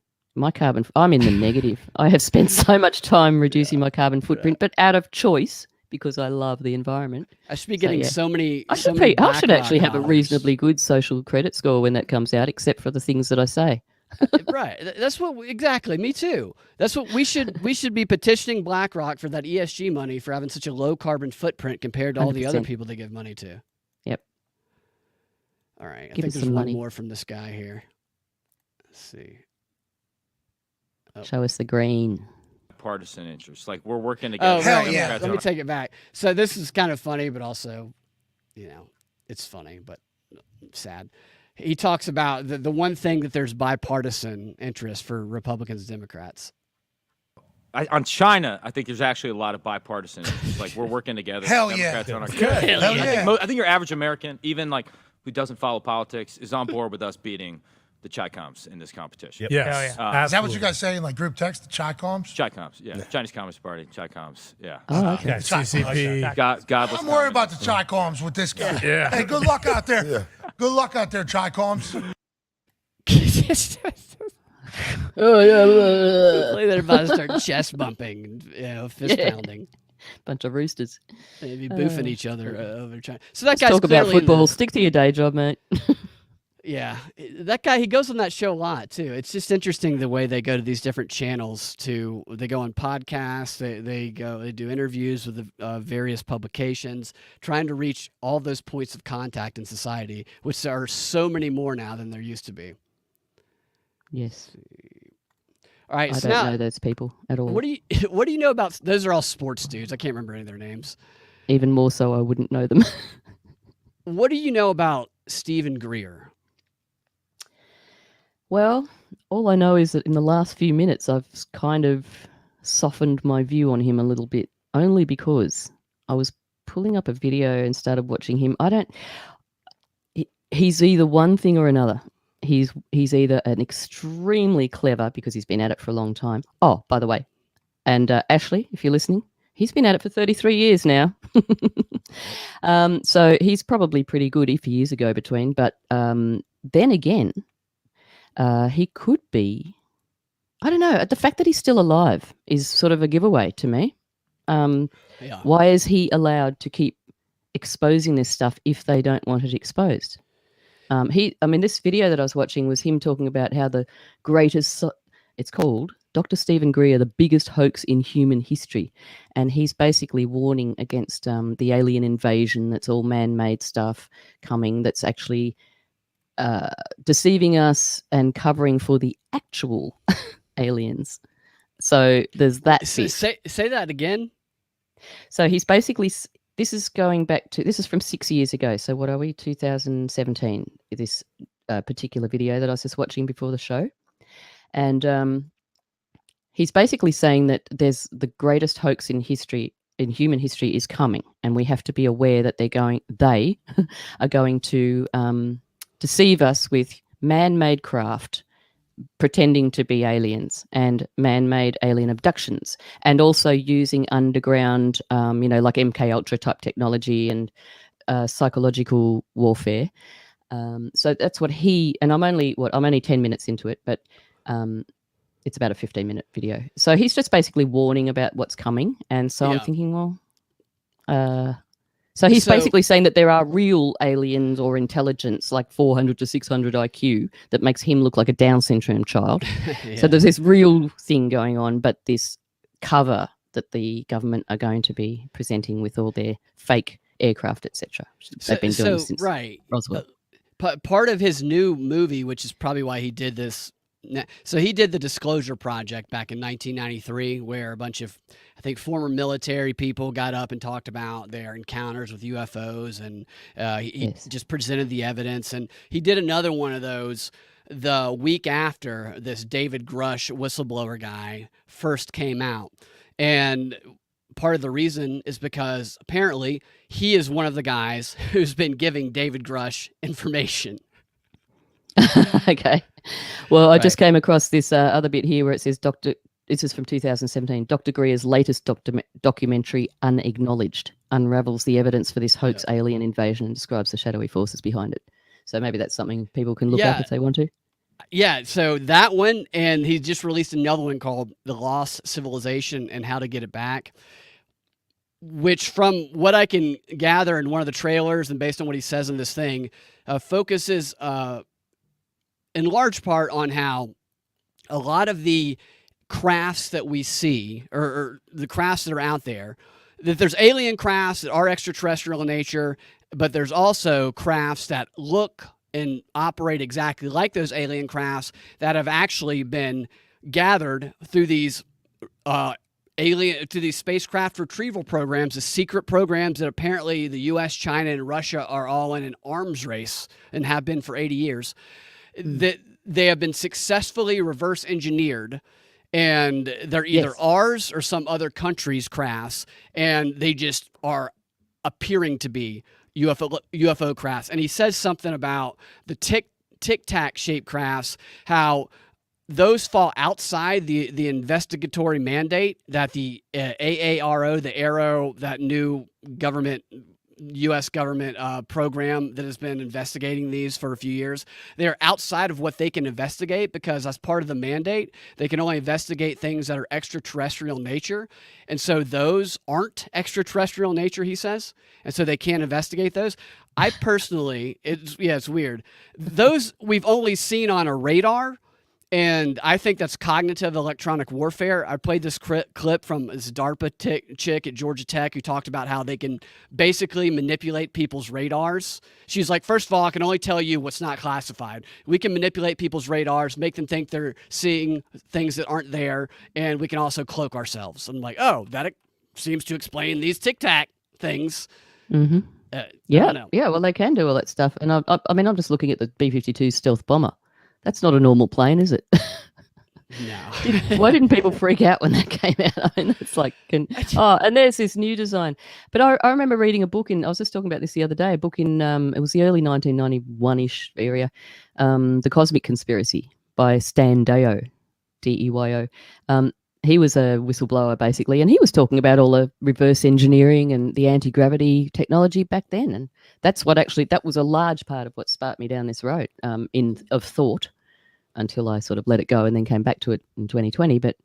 I'm in the negative. I have spent so much time reducing my carbon footprint, but out of choice, because I love the environment. I should be getting so many. I should actually have a reasonably good social credit score when that comes out, except for the things that I say. Right. That's exactly. Me too. That's what we should be petitioning BlackRock for that ESG money for having such a low carbon footprint compared to all the 100%. other people they give money to. Yep. All right. I Give think us there's some one money. more from this guy here. Let's see. Show us the green. Partisan interests. Like we're working together. Oh, Hell right. yeah. Let me take it back. So this is kind of funny, but also, it's funny, but sad. He talks about the one thing that there's bipartisan interest for Republicans and Democrats. On China, I think there's actually a lot of bipartisan interests. Like we're working together. Hell yeah. Democrats on our Good. Hell yeah. I think your average American, even like who doesn't follow politics, is on board with us beating the Chi-Coms in this competition. Yes. Is that what you guys say in like group text, the Chi-Coms? Chi-Coms, yeah. Chinese Communist Party, Chi-Coms, yeah. Oh, okay. Yeah, CCP. Godless I'm worried about the communism. Chi-Coms with this guy. Yeah. Hey, good luck out there. Good luck out there, Chi-Coms. Oh, yeah. Like they're about to start chest bumping, fist pounding. Bunch of roosters. They'd be boofing each other over China. So that Let's guy's talk about clearly in football. the- Stick to your day job, mate. Yeah, that guy, he goes on that show a lot too. It's just interesting the way they go to these different channels. They go on podcasts, they do interviews with the various publications, trying to reach all those points of contact in society, which are so many more now than there used to be. Yes. All right, I so don't now, know those people at all. what do you know about? Those are all sports dudes. I can't remember any of their names. Even more so, I wouldn't know them. What do you know about Stephen Greer? Well, all I know is that in the last few minutes, I've kind of softened my view on him a little bit, only because I was pulling up a video and started watching him. He's either one thing or another. He's either an extremely clever, because he's been at it for a long time. Oh, by the way, and Ashley, if you're listening, he's been at it for 33 years now. So he's probably pretty good if he is a go-between. But then again, he could be, I don't know, the fact that he's still alive is sort of a giveaway to me. Yeah. Why is he allowed to keep exposing this stuff if they don't want it exposed? This video that I was watching was him talking about how the greatest, it's called Dr. Stephen Greer, the biggest hoax in human history. And he's basically warning against the alien invasion that's all man-made stuff coming, that's actually deceiving us and covering for the actual aliens. So there's that bit. Say that again. So he's basically, this is from 6 years ago. So what are we, 2017, this particular video that I was just watching before the show. And he's basically saying that there's the greatest hoax in human history is coming. And we have to be aware that they are going to deceive us with man-made craft pretending to be aliens and man-made alien abductions, and also using underground, like MK Ultra type technology and psychological warfare. So that's what and I'm only 10 minutes into it, but it's about a 15-minute video. So he's just basically warning about what's coming. And so I'm thinking, so he's basically saying that there are real aliens or intelligence, like 400 to 600 IQ, that makes him look like a Down syndrome child. Yeah. So there's this real thing going on, but this cover that the government are going to be presenting with all their fake aircraft, etc. They've been doing since right. Roswell. Part of his new movie, which is probably why he did this So he did the Disclosure Project back in 1993, where a bunch of, I think, former military people got up and talked about their encounters with UFOs, and he Yes. just presented the evidence. And he did another one of those the week after this David Grush whistleblower guy first came out. And part of the reason is because apparently he is one of the guys who's been giving David Grush information. Okay. Well, I Right. just came across this other bit here where it says this is from 2017. Dr. Greer's latest documentary, Unacknowledged, unravels the evidence for this hoax alien invasion and describes the shadowy forces behind it. So maybe that's something people can look up if they want to. Yeah, so that one, and he just released another one called The Lost Civilization and How to Get It Back, which, from what I can gather in one of the trailers and based on what he says in this thing, focuses in large part on how a lot of the crafts that we see, or the crafts that are out there, that there's alien crafts that are extraterrestrial in nature, but there's also crafts that look and operate exactly like those alien crafts that have actually been gathered through these these spacecraft retrieval programs, the secret programs that apparently the U.S., China, and Russia are all in an arms race and have been for 80 years. That they have been successfully reverse engineered, and they're either ours or some other country's crafts, and they just are appearing to be UFO crafts. And he says something about the tic-tac shaped crafts, how those fall outside the investigatory mandate that the AARO, the ARROW, that new U.S. government program that has been investigating these for a few years, they're outside of what they can investigate, because as part of the mandate, they can only investigate things that are extraterrestrial nature. And so those aren't extraterrestrial nature, he says. And so they can't investigate those. I personally, it's weird. Those we've only seen on a radar. And I think that's cognitive electronic warfare. I played this clip from this DARPA chick at Georgia Tech who talked about how they can basically manipulate people's radars. She's like, first of all, I can only tell you what's not classified. We can manipulate people's radars, make them think they're seeing things that aren't there, and we can also cloak ourselves. I'm like, oh, that seems to explain these tic-tac things. Mm-hmm. Yeah. Well, they can do all that stuff. And I mean, I'm just looking at the B-52 stealth bomber. That's not a normal plane, is it? No. Why didn't people freak out when that came out? I mean, it's like, and there's this new design. But I remember reading a book I was just talking about this the other day, a book in, it was the early 1991-ish area, The Cosmic Conspiracy by Stan Deyo, Deyo. He was a whistleblower, basically, and he was talking about all the reverse engineering and the anti-gravity technology back then. And that was a large part of what sparked me down this road of thought, until I sort of let it go and then came back to it in 2020. But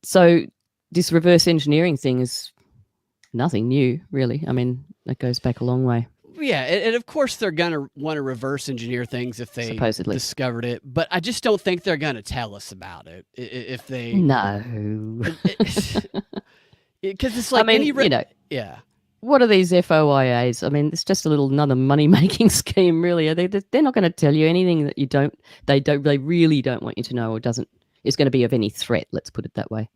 so this reverse engineering thing is nothing new, really. I mean, that goes back a long way. Yeah, and of course they're going to want to reverse engineer things if they supposedly discovered it, but I just don't think they're going to tell us about it if they... No. Because it's like... I mean, Yeah. What are these FOIAs? I mean, it's just another money-making scheme, really. They're not going to tell you anything that they really don't want you to know, or is going to be of any threat. Let's put it that way.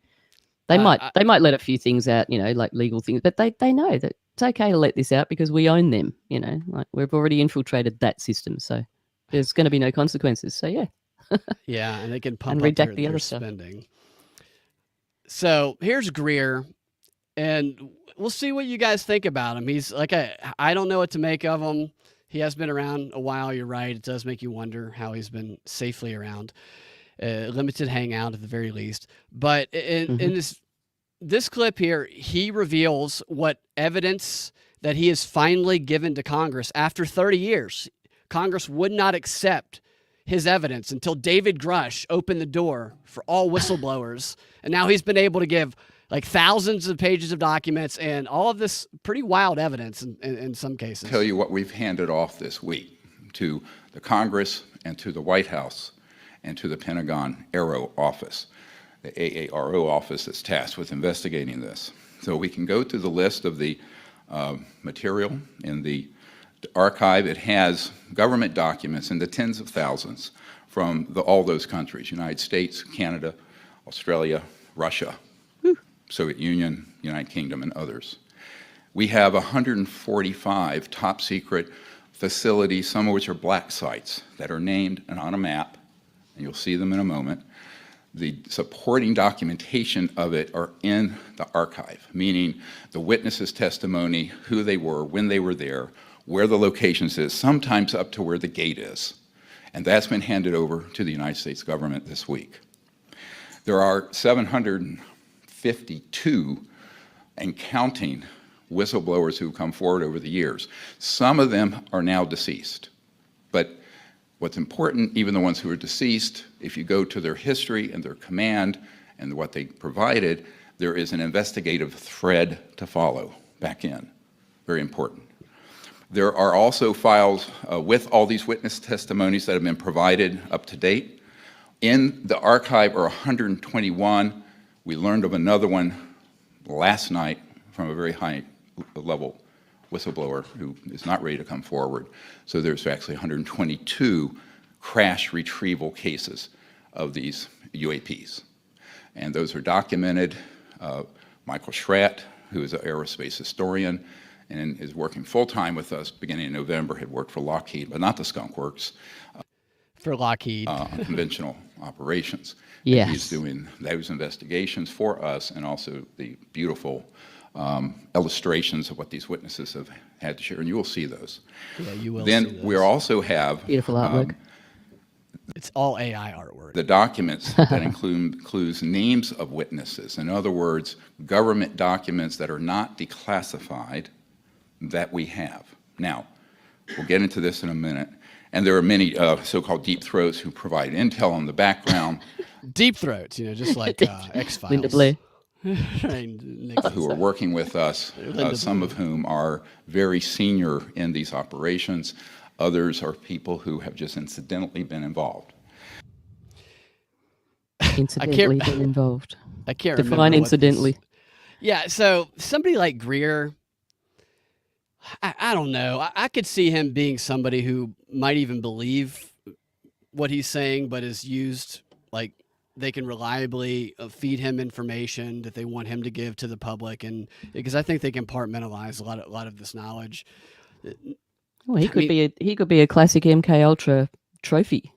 They might let a few things out, like legal things, but they know that it's okay to let this out because we own them. Like we've already infiltrated that system, so there's going to be no consequences. So yeah. Yeah, and they can pump and up redact the their other stuff. spending. So here's Greer, and we'll see what you guys think about him. He's like, I don't know what to make of him. He has been around a while. You're right. It does make you wonder how he's been safely around. Limited hangout at the very least. But in this clip here, he reveals what evidence that he has finally given to Congress after 30 years. Congress would not accept his evidence until David Grush opened the door for all whistleblowers. And now he's been able to give like thousands of pages of documents and all of this pretty wild evidence in some cases. Tell you what we've handed off this week to the Congress and to the White House and to the Pentagon AARO office, the AARO office that's tasked with investigating this. So we can go to the list of the material in the archive. It has government documents in the tens of thousands from all those countries, United States, Canada, Australia, Russia, Soviet Union, United Kingdom, and others. We have 145 top secret facilities, some of which are black sites, that are named and on a map, and you'll see them in a moment. The supporting documentation of it are in the archive, meaning the witnesses' testimony, who they were, when they were there, where the locations is, sometimes up to where the gate is. And that's been handed over to the United States government this week. There are 752 and counting whistleblowers who've come forward over the years. Some of them are now deceased. But what's important, even the ones who are deceased, if you go to their history and their command and what they provided, there is an investigative thread to follow back in. Very important. There are also files with all these witness testimonies that have been provided up to date. In the archive are 121. We learned of another one last night from a very high level whistleblower who is not ready to come forward. So there's actually 122 crash retrieval cases of these UAPs. And those are documented. Michael Schratt, who is an aerospace historian and is working full-time with us beginning in November, had worked for Lockheed, but not the Skunk Works. For Lockheed. Conventional operations. Yes. And he's doing those investigations for us and also the beautiful illustrations of what these witnesses have had to share, and you will see those. Yeah, you will see Then those. we also have Beautiful artwork. It's all AI artwork. the documents that includes names of witnesses. In other words, government documents that are not declassified that we have. Now, we'll get into this in a minute. And there are many so-called deep throats who provide intel on the background. Deep throats, just like X-Files. Linda Blair. Who are working with us, some of whom are very senior in these operations. Others are people who have just incidentally been involved. Incidentally been involved. I can't Define remember what incidentally. Yeah, so somebody like Greer, I don't know. I could see him being somebody who might even believe what he's saying, but is used, like, they can reliably feed him information that they want him to give to the public, and because I think they compartmentalize a lot of this knowledge. Well, he could be a classic MK Ultra trophy.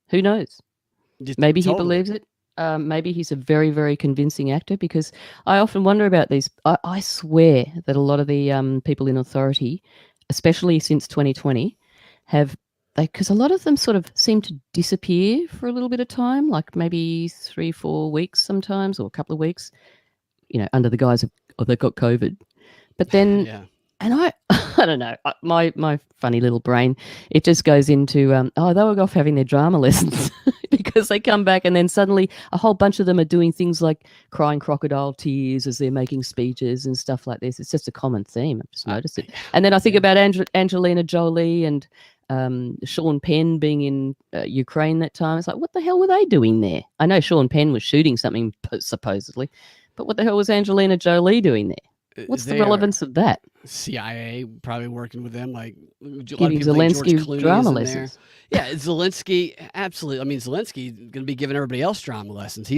Who knows? Maybe he believes it. Maybe he's a very, very convincing actor, because I often wonder about these. I swear that a lot of the people in authority, especially since 2020, because a lot of them sort of seem to disappear for a little bit of time, like maybe 3-4 weeks sometimes, or a couple of weeks, under the guise of they've got COVID. But then, Yeah. and I don't know, my funny little brain, it just goes into, they were off having their drama lessons because they come back and then suddenly a whole bunch of them are doing things like crying crocodile tears as they're making speeches and stuff like this. It's just a common theme. I've just noticed it. And then I think about Angelina Jolie and Sean Penn being in Ukraine that time. It's like, what the hell were they doing there? I know Sean Penn was shooting something supposedly, but what the hell was Angelina Jolie doing there? What's the relevance of that? CIA probably working with them, like giving Zelensky drama lessons. Yeah, Zelensky, absolutely. I mean, Zelensky going to be giving everybody else drama lessons.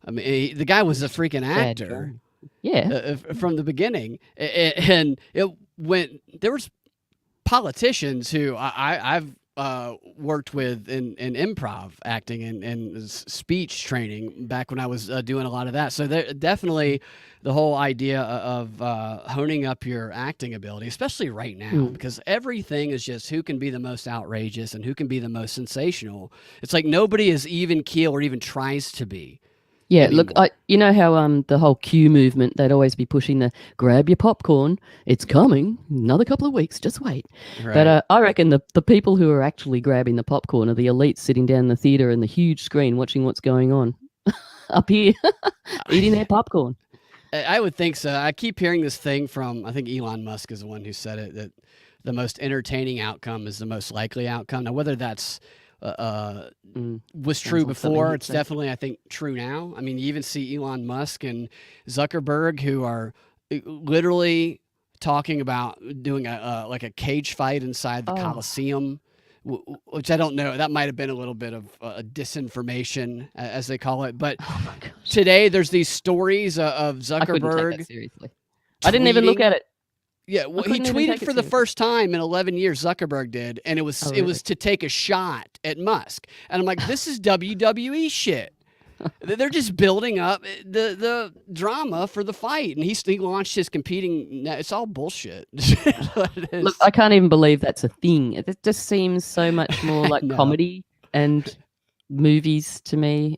The guy was a freaking actor. Yeah, from the beginning, and there was politicians who I've worked with in improv acting and speech training back when I was doing a lot of that. So definitely the whole idea of honing up your acting ability, especially right now, because everything is just who can be the most outrageous and who can be the most sensational. It's like nobody is even keel or even tries to be. Yeah, anymore. look, you know how the whole Q movement, they'd always be pushing the grab your popcorn, it's coming, another couple of weeks, just wait. Right. But I reckon the people who are actually grabbing the popcorn are the elites sitting down in the theatre and the huge screen watching what's going on up here, eating their popcorn. I would think so. I keep hearing this thing from, I think Elon Musk is the one who said it, that the most entertaining outcome is the most likely outcome. Now, whether that's was true before, it's definitely, I think, true now. I mean, you even see Elon Musk and Zuckerberg, who are literally talking about doing a cage fight inside the Coliseum which I don't know. That might have been a little bit of disinformation, as they call it. But Oh my gosh. today there's these stories of I couldn't take Zuckerberg. that seriously. I didn't even look tweeting- at it. Yeah, well, he couldn't even tweeted take it for the seriously. first time in 11 years. Zuckerberg did, and it was Oh, it really? was to take a shot at Musk. And I'm like, this is WWE shit. They're just building up the drama for the fight, and he launched his competing. It's all bullshit. What it is. Look, I can't even believe that's a thing. It just seems so much more like know. comedy and movies to me.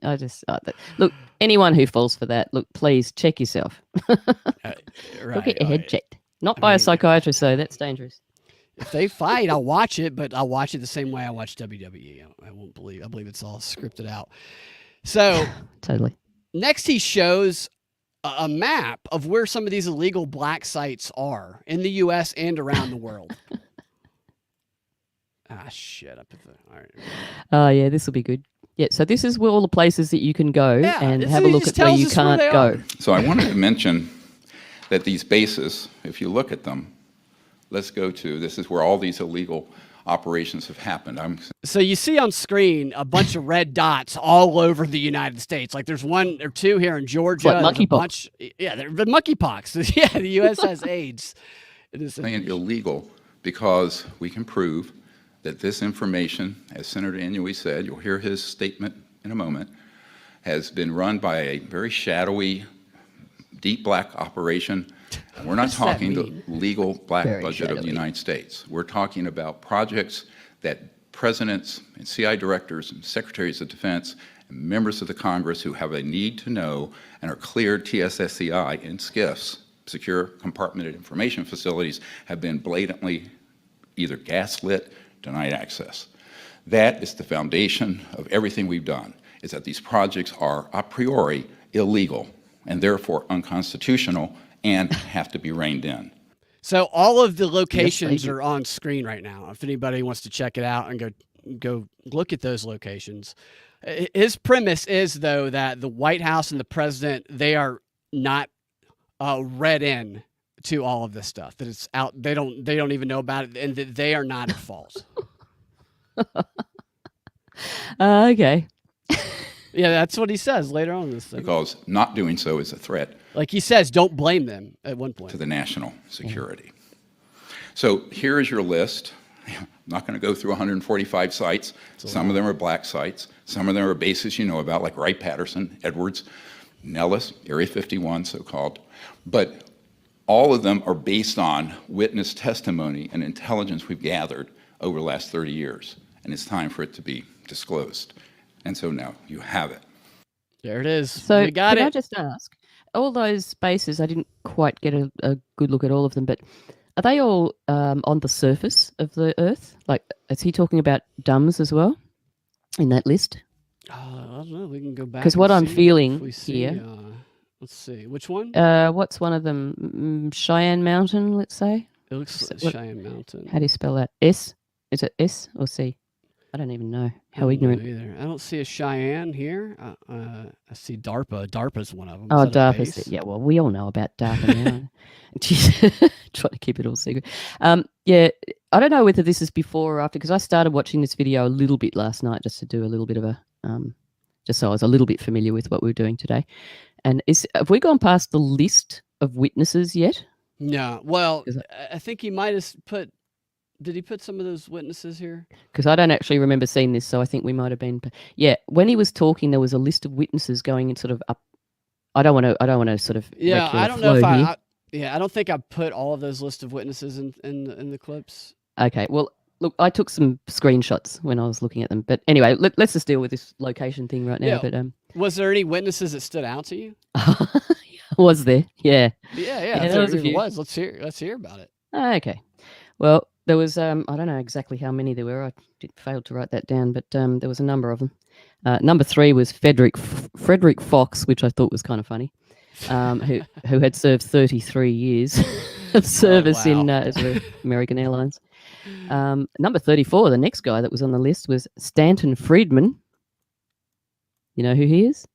Look, anyone who falls for that, look, please check yourself. Go get your head checked. Not by a psychiatrist, though. That's dangerous. If they fight, I'll watch it, but I'll watch it the same way I watch WWE. I won't believe. I believe it's all scripted out. So Totally. next, he shows a map of where some of these illegal black sites are in the U.S. and around the world. Shit! All right. Oh, yeah, this will be good. Yeah, so this is where all the places that you can go Yeah, and this have a is- look just at where tells you us where can't they go. So I wanted to mention that these bases, if you look at them, let's go to, this is where all these illegal operations have happened. So you see on screen a bunch of red dots all over the United States. Like there's one or two here in Georgia. What, There's a monkeypox? bunch- Yeah, they're the monkeypox. Yeah, the U.S. has AIDS. It is saying illegal because we can prove that this information, as Senator Inouye said, you'll hear his statement in a moment, has been run by a very shadowy, deep black operation. And we're not does that talking the mean? legal black Very budget of the shadowy. United States. We're talking about projects that presidents and CI directors and secretaries of defense and members of the Congress who have a need to know and are cleared TSSCI in SCIFs, secure compartmented information facilities, have been blatantly either gaslit, denied access. That is the foundation of everything we've done, is that these projects are a priori illegal and therefore unconstitutional and have to be reined in. So all of the locations do. are on screen right now. If anybody wants to check it out and go look at those locations. His premise is, though, that the White House and the president, they are not read in to all of this stuff, that it's out. They don't even know about it, and that they are not at fault. Okay. Yeah, that's what he says later on in this thing. Because not doing so is a threat Like he says, don't blame them at one point. to the national security. So here is your list. I'm not going to go through 145 sites. Some of them are black sites. Some of them are bases you know about, like Wright-Patterson, Edwards, Nellis, Area 51, so-called. But all of them are based on witness testimony and intelligence we've gathered over the last 30 years. And it's time for it to be disclosed. And so now you have it. There it is. So we got can it. I just ask, all those bases, I didn't quite get a good look at all of them, but are they all on the surface of the Earth? Like, is he talking about DUMBs as well in that list? I don't know. We can go back. 'Cause and what I'm see if feeling we see, here- let's see. Which one? What's one of them? Cheyenne Mountain, let's say. It looks like what- Cheyenne Mountain. How do you spell that? S? Is it S or C? I don't even know. I How don't know ignorant. either. I don't see a Cheyenne here. I see DARPA. DARPA's one of them. Oh, Is that a DARPA's. base? Yeah, well, we all know about DARPA now. Jeez, trying to keep it all secret. Yeah, I don't know whether this is before or after, because I started watching this video a little bit last night just to do a little bit of a, just so I was a little bit familiar with what we were doing today. And have we gone past the list of witnesses yet? No. Well, Is I think he might have put. Did he put some of those witnesses here? Because I don't actually remember seeing this, so I think we might have been. Yeah, when he was talking, there was a list of witnesses going in sort of up. I don't want to sort of. Yeah, wreck your I don't know if flow here. I don't think I put all of those list of witnesses in the clips. Okay, well, look, I took some screenshots when I was looking at them, but anyway, let's just deal with this location thing right now. Yeah. But Was there any witnesses that stood out to you? was there? Yeah. Yeah. Yeah, If there was a if it few. was, let's hear about it. Okay. Well, there was I don't know exactly how many there were. I failed to write that down, but there was a number of them. Number 3 was Frederick Fox, which I thought was kind of funny, who had served 33 years of service in wow. as with American Airlines. Number 34, the next guy that was on the list was Stanton Friedman. You know who he is?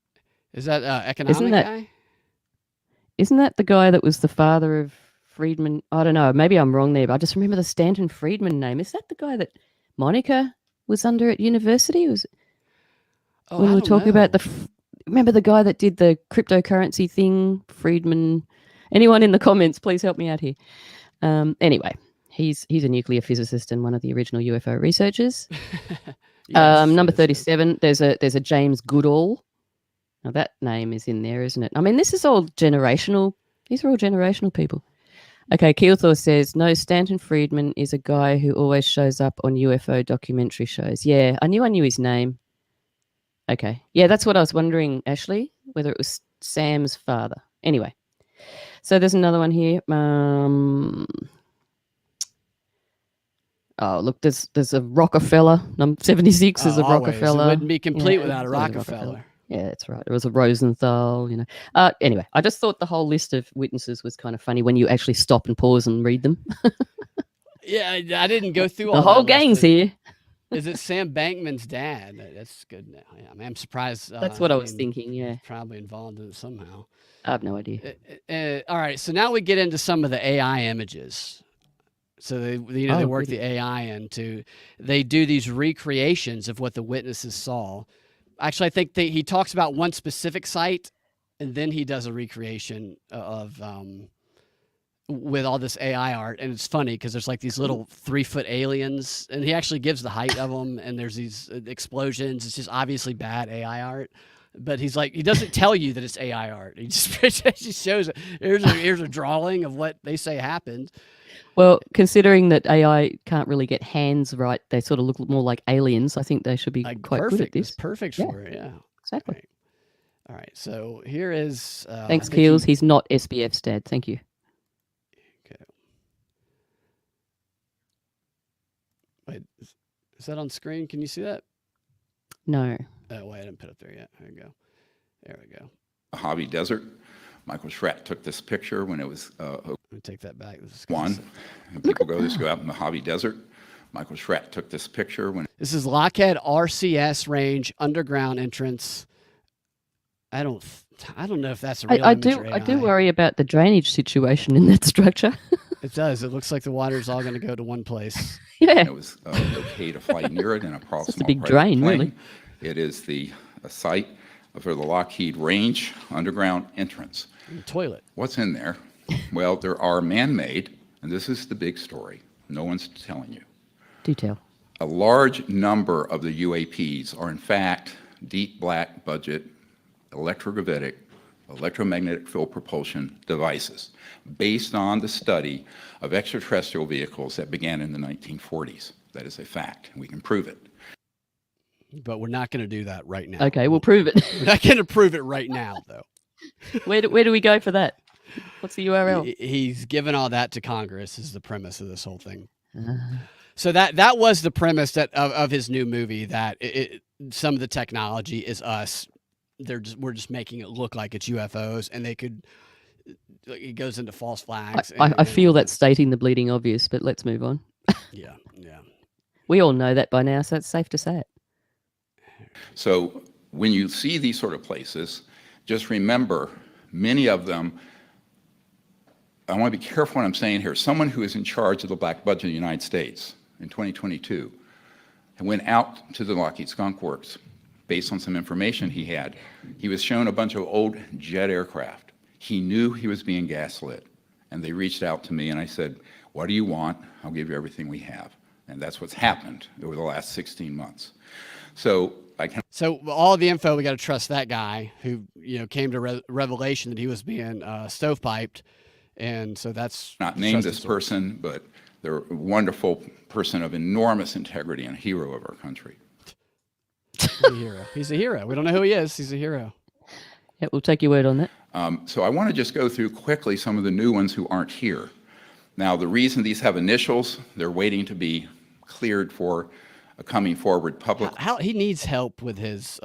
Is that economic that- guy? Isn't that the guy that was the father of Friedman? I don't know. Maybe I'm wrong there, but I just remember the Stanton Friedman name. Is that the guy that Monica was under at university? Was Oh, when I we were don't talking about know. remember the guy that did the cryptocurrency thing, Friedman? Anyone in the comments, please help me out here. Anyway, he's a nuclear physicist and one of the original UFO researchers. Yes, Number yes, yes. 37, there's a James Goodall. Now that name is in there, isn't it? I mean, this is all generational. These are all generational people. Okay, Keelthor says, no, Stanton Friedman is a guy who always shows up on UFO documentary shows. Yeah, I knew his name. Okay. Yeah, that's what I was wondering, Ashley, whether it was Sam's father. Anyway, so there's another one here. Oh, look, there's a Rockefeller. Number 76 is a Always. Rockefeller. It wouldn't be complete Yeah, without a it's always Rockefeller. Yeah, that's right. It was a Rosenthal, Anyway, I just thought the whole list of witnesses was kind of funny when you actually stop and pause and read them. Yeah, I didn't go through The all whole that list, gang's but here. Is it Sam Bankman's dad? That's good. Now. Yeah, I mean, I'm surprised. That's what I was mean, thinking, yeah. Probably involved in it somehow. I have no idea. All right, so now we get into some of the AI images. So they work the AI into. They do these recreations of what the witnesses saw. Actually, I think he talks about one specific site, and then he does a recreation of with all this AI art. And it's funny because there's like these little 3-foot aliens, and he actually gives the height of them. And there's these explosions. It's just obviously bad AI art. But he's like, he doesn't tell you that it's AI art. He just shows it. Here's a drawing of what they say happened. Well, considering that AI can't really get hands right, they sort of look more like aliens. I think they should be quite perfect. good at this. It's perfect for it. Yeah, exactly. All right. So here is. Thanks, Keels. He's not SBF's dad. Thank you. Okay. Wait, is that on screen? Can you see that? No. Oh, wait, I didn't put it there yet. There we go. There we go. Mojave Desert. Michael Schratt took this picture when it was Let me take that back. This is one. People go out in the Mojave Desert. Michael Schratt took this picture when. This is Lockheed RCS range underground entrance. I don't know if that's a real image or I do AI. worry about the drainage situation in that structure. It does. It looks like the water's all going to go to one place. Yeah. It was okay to fly near it in a small Just a big private drain, plane. really. It is the site for the Lockheed Range underground entrance. Toilet. What's in there? Well, there are man-made, and this is the big story. No one's telling you. Do tell. A large number of the UAPs are in fact deep black budget electrogravitic electromagnetic field propulsion devices based on the study of extraterrestrial vehicles that began in the 1940s. That is a fact, and we can prove it. But we're not going to do that right now. Okay, we'll prove it. We're not going to prove it right now, though. Where do we go for that? What's the URL? He's given all that to Congress is the premise of this whole thing. So that was the premise that of his new movie, that some of the technology is us. We're just making it look like it's UFOs, and it goes into false flags. I feel that's stating the bleeding obvious, but let's move on. Yeah. We all know that by now, so it's safe to say it. So when you see these sort of places, just remember, many of them, I want to be careful what I'm saying here. Someone who is in charge of the black budget of the United States in 2022 went out to the Lockheed Skunk Works based on some information he had. He was shown a bunch of old jet aircraft. He knew he was being gaslit. And they reached out to me and I said, what do you want? I'll give you everything we have. And that's what's happened over the last 16 months. So all the info, we got to trust that guy who came to revelation that he was being stovepiped, and so that's not named this person, but they're a wonderful person of enormous integrity and a hero of our country. He's a hero. We don't know who he is. He's a hero. Yeah, we'll take your word on that. So I want to just go through quickly some of the new ones who aren't here. Now, the reason these have initials, they're waiting to be cleared for coming forward public. He needs help with his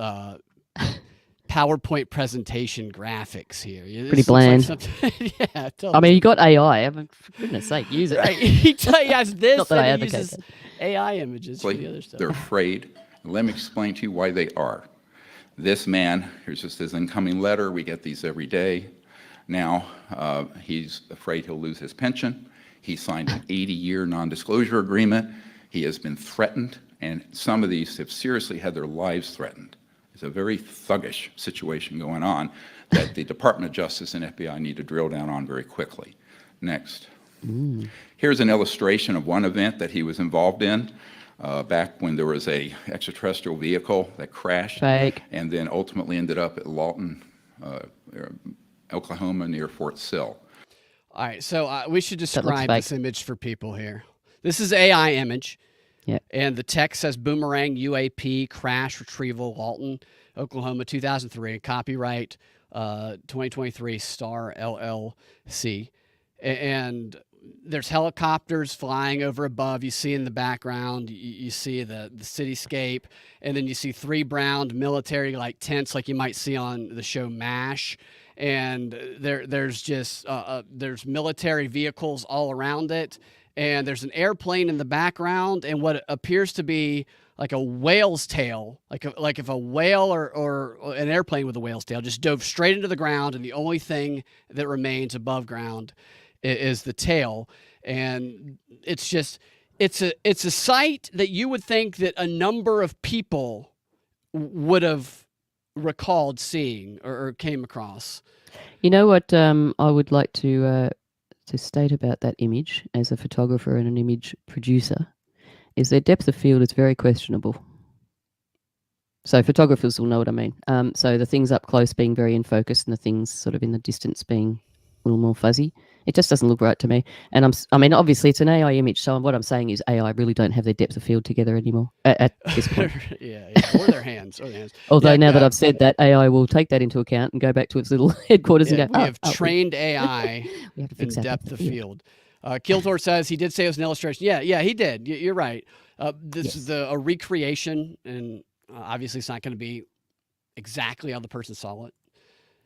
PowerPoint presentation graphics here. Pretty bland. Yeah. I mean, you got AI. I mean, for goodness sake, use it. Right. He has this. Not that I and he advocate uses that. AI images for the other stuff. They're afraid. Let me explain to you why they are. This man, here's just his incoming letter. We get these every day. Now, he's afraid he'll lose his pension. He signed an 80-year non-disclosure agreement. He has been threatened and some of these have seriously had their lives threatened. It's a very thuggish situation going on that the Department of Justice and FBI need to drill down on very quickly. Next. Here's an illustration of one event that he was involved in back when there was a extraterrestrial vehicle that crashed and then ultimately ended up at Lawton, Oklahoma, near Fort Sill. All right, so we should describe this image for people here. This is AI image. Yeah. And the text says Boomerang UAP Crash Retrieval Lawton, Oklahoma, 2003. Copyright 2023 Star LLC. And there's helicopters flying over above. You see in the background, you see the cityscape. And then you see 3 brown military like tents like you might see on the show MASH. And there's just there's military vehicles all around it. And there's an airplane in the background and what appears to be like a whale's tail, like if a whale or an airplane with a whale's tail just dove straight into the ground, and the only thing that remains above ground is the tail. And it's a sight that you would think that a number of people would have recalled seeing or came across. You know what I would like to state about that image as a photographer and an image producer is their depth of field is very questionable. So photographers will know what I mean. So the things up close being very in focus and the things sort of in the distance being a little more fuzzy. It just doesn't look right to me. And I mean, obviously it's an AI image. So what I'm saying is AI really don't have their depth of field together anymore at this point. yeah, or their hands. Although now that I've said that, AI will take that into account and go back to its little headquarters and go, we have trained AI we have to fix in depth of field. Kiltor says he did say it was an illustration. Yeah, he did. You're right. This is a recreation, and obviously it's not going to be exactly how the person saw it.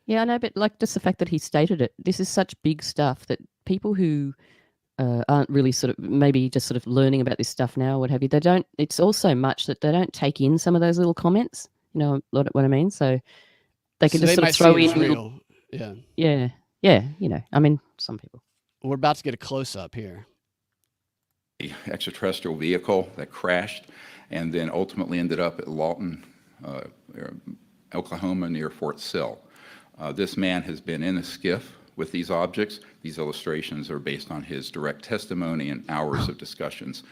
Yeah, I know, but like just the fact that he stated it, this is such big stuff that people who aren't really sort of maybe just sort of learning about this stuff now, what have you, they don't, it's also much that they don't take in some of those little comments, you know what I mean? So they can just sort of throw in little, yeah, you know, I mean, some people. We're about to get a close-up here. The extraterrestrial vehicle that crashed and then ultimately ended up at Lawton, Oklahoma, near Fort Sill. This man has been in a skiff with these objects. These illustrations are based on his direct testimony and hours of discussions.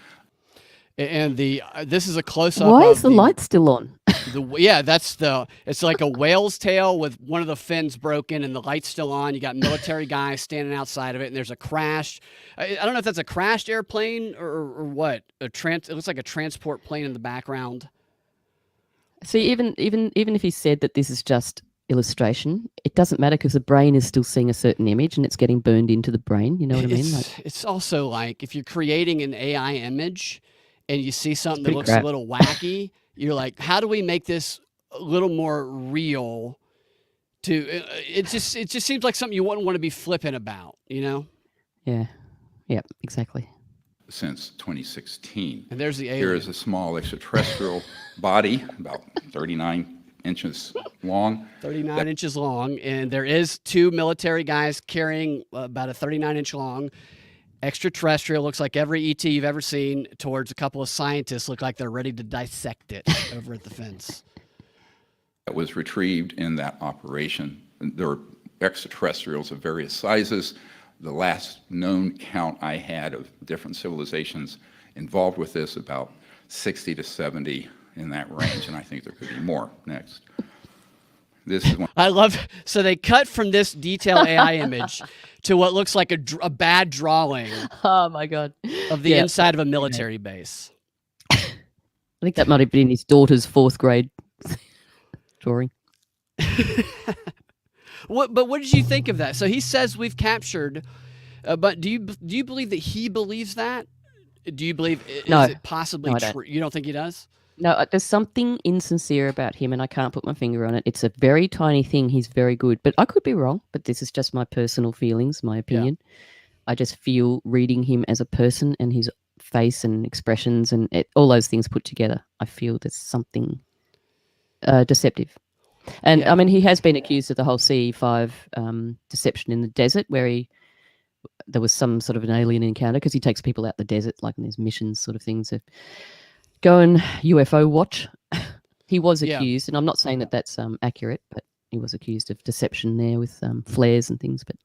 And this is a close-up. Why is the light still on? It's like a whale's tail with one of the fins broken and the light's still on. You got military guys standing outside of it, and there's a crash. I don't know if that's a crashed airplane or what. It looks like a transport plane in the background. See, even if he said that this is just illustration, it doesn't matter because the brain is still seeing a certain image and it's getting burned into the brain. You know what I mean? It's also like if you're creating an AI image and you see something that looks a little wacky, you're like, how do we make this a little more real? It just seems like something you wouldn't want to be flippant about, you know? Yeah, exactly. Since 2016. And there's the alien. Here is a small extraterrestrial body, about 39 inches long. 39 inches long, and there is 2 military guys carrying about a 39-inch long extraterrestrial. Looks like every ET you've ever seen, towards a couple of scientists look like they're ready to dissect it over at the fence. That was retrieved in that operation. There were extraterrestrials of various sizes. The last known count I had of different civilizations involved with this, about 60 to 70 in that range, and I think there could be more. Next. This is one. I love, so they cut from this detailed AI image to what looks like a bad drawing. Oh my God. Of the inside of a military base. I think that might have been his daughter's 4th grade drawing. But what did you think of that? So he says we've captured, but do you believe that he believes that? Do you believe is it possibly true? You don't think he does? No, there's something insincere about him, and I can't put my finger on it. It's a very tiny thing. He's very good, but I could be wrong. But this is just my personal feelings, my opinion. Yeah. I just feel reading him as a person and his face and expressions and all those things put together, I feel there's something deceptive. And I mean, he has been accused of the whole CE5 deception in the desert, where there was some sort of an alien encounter because he takes people out the desert, like in these missions sort of things. go and UFO watch. He was Yeah. accused, and I'm not saying that that's accurate, but he was accused of deception there with flares and things. But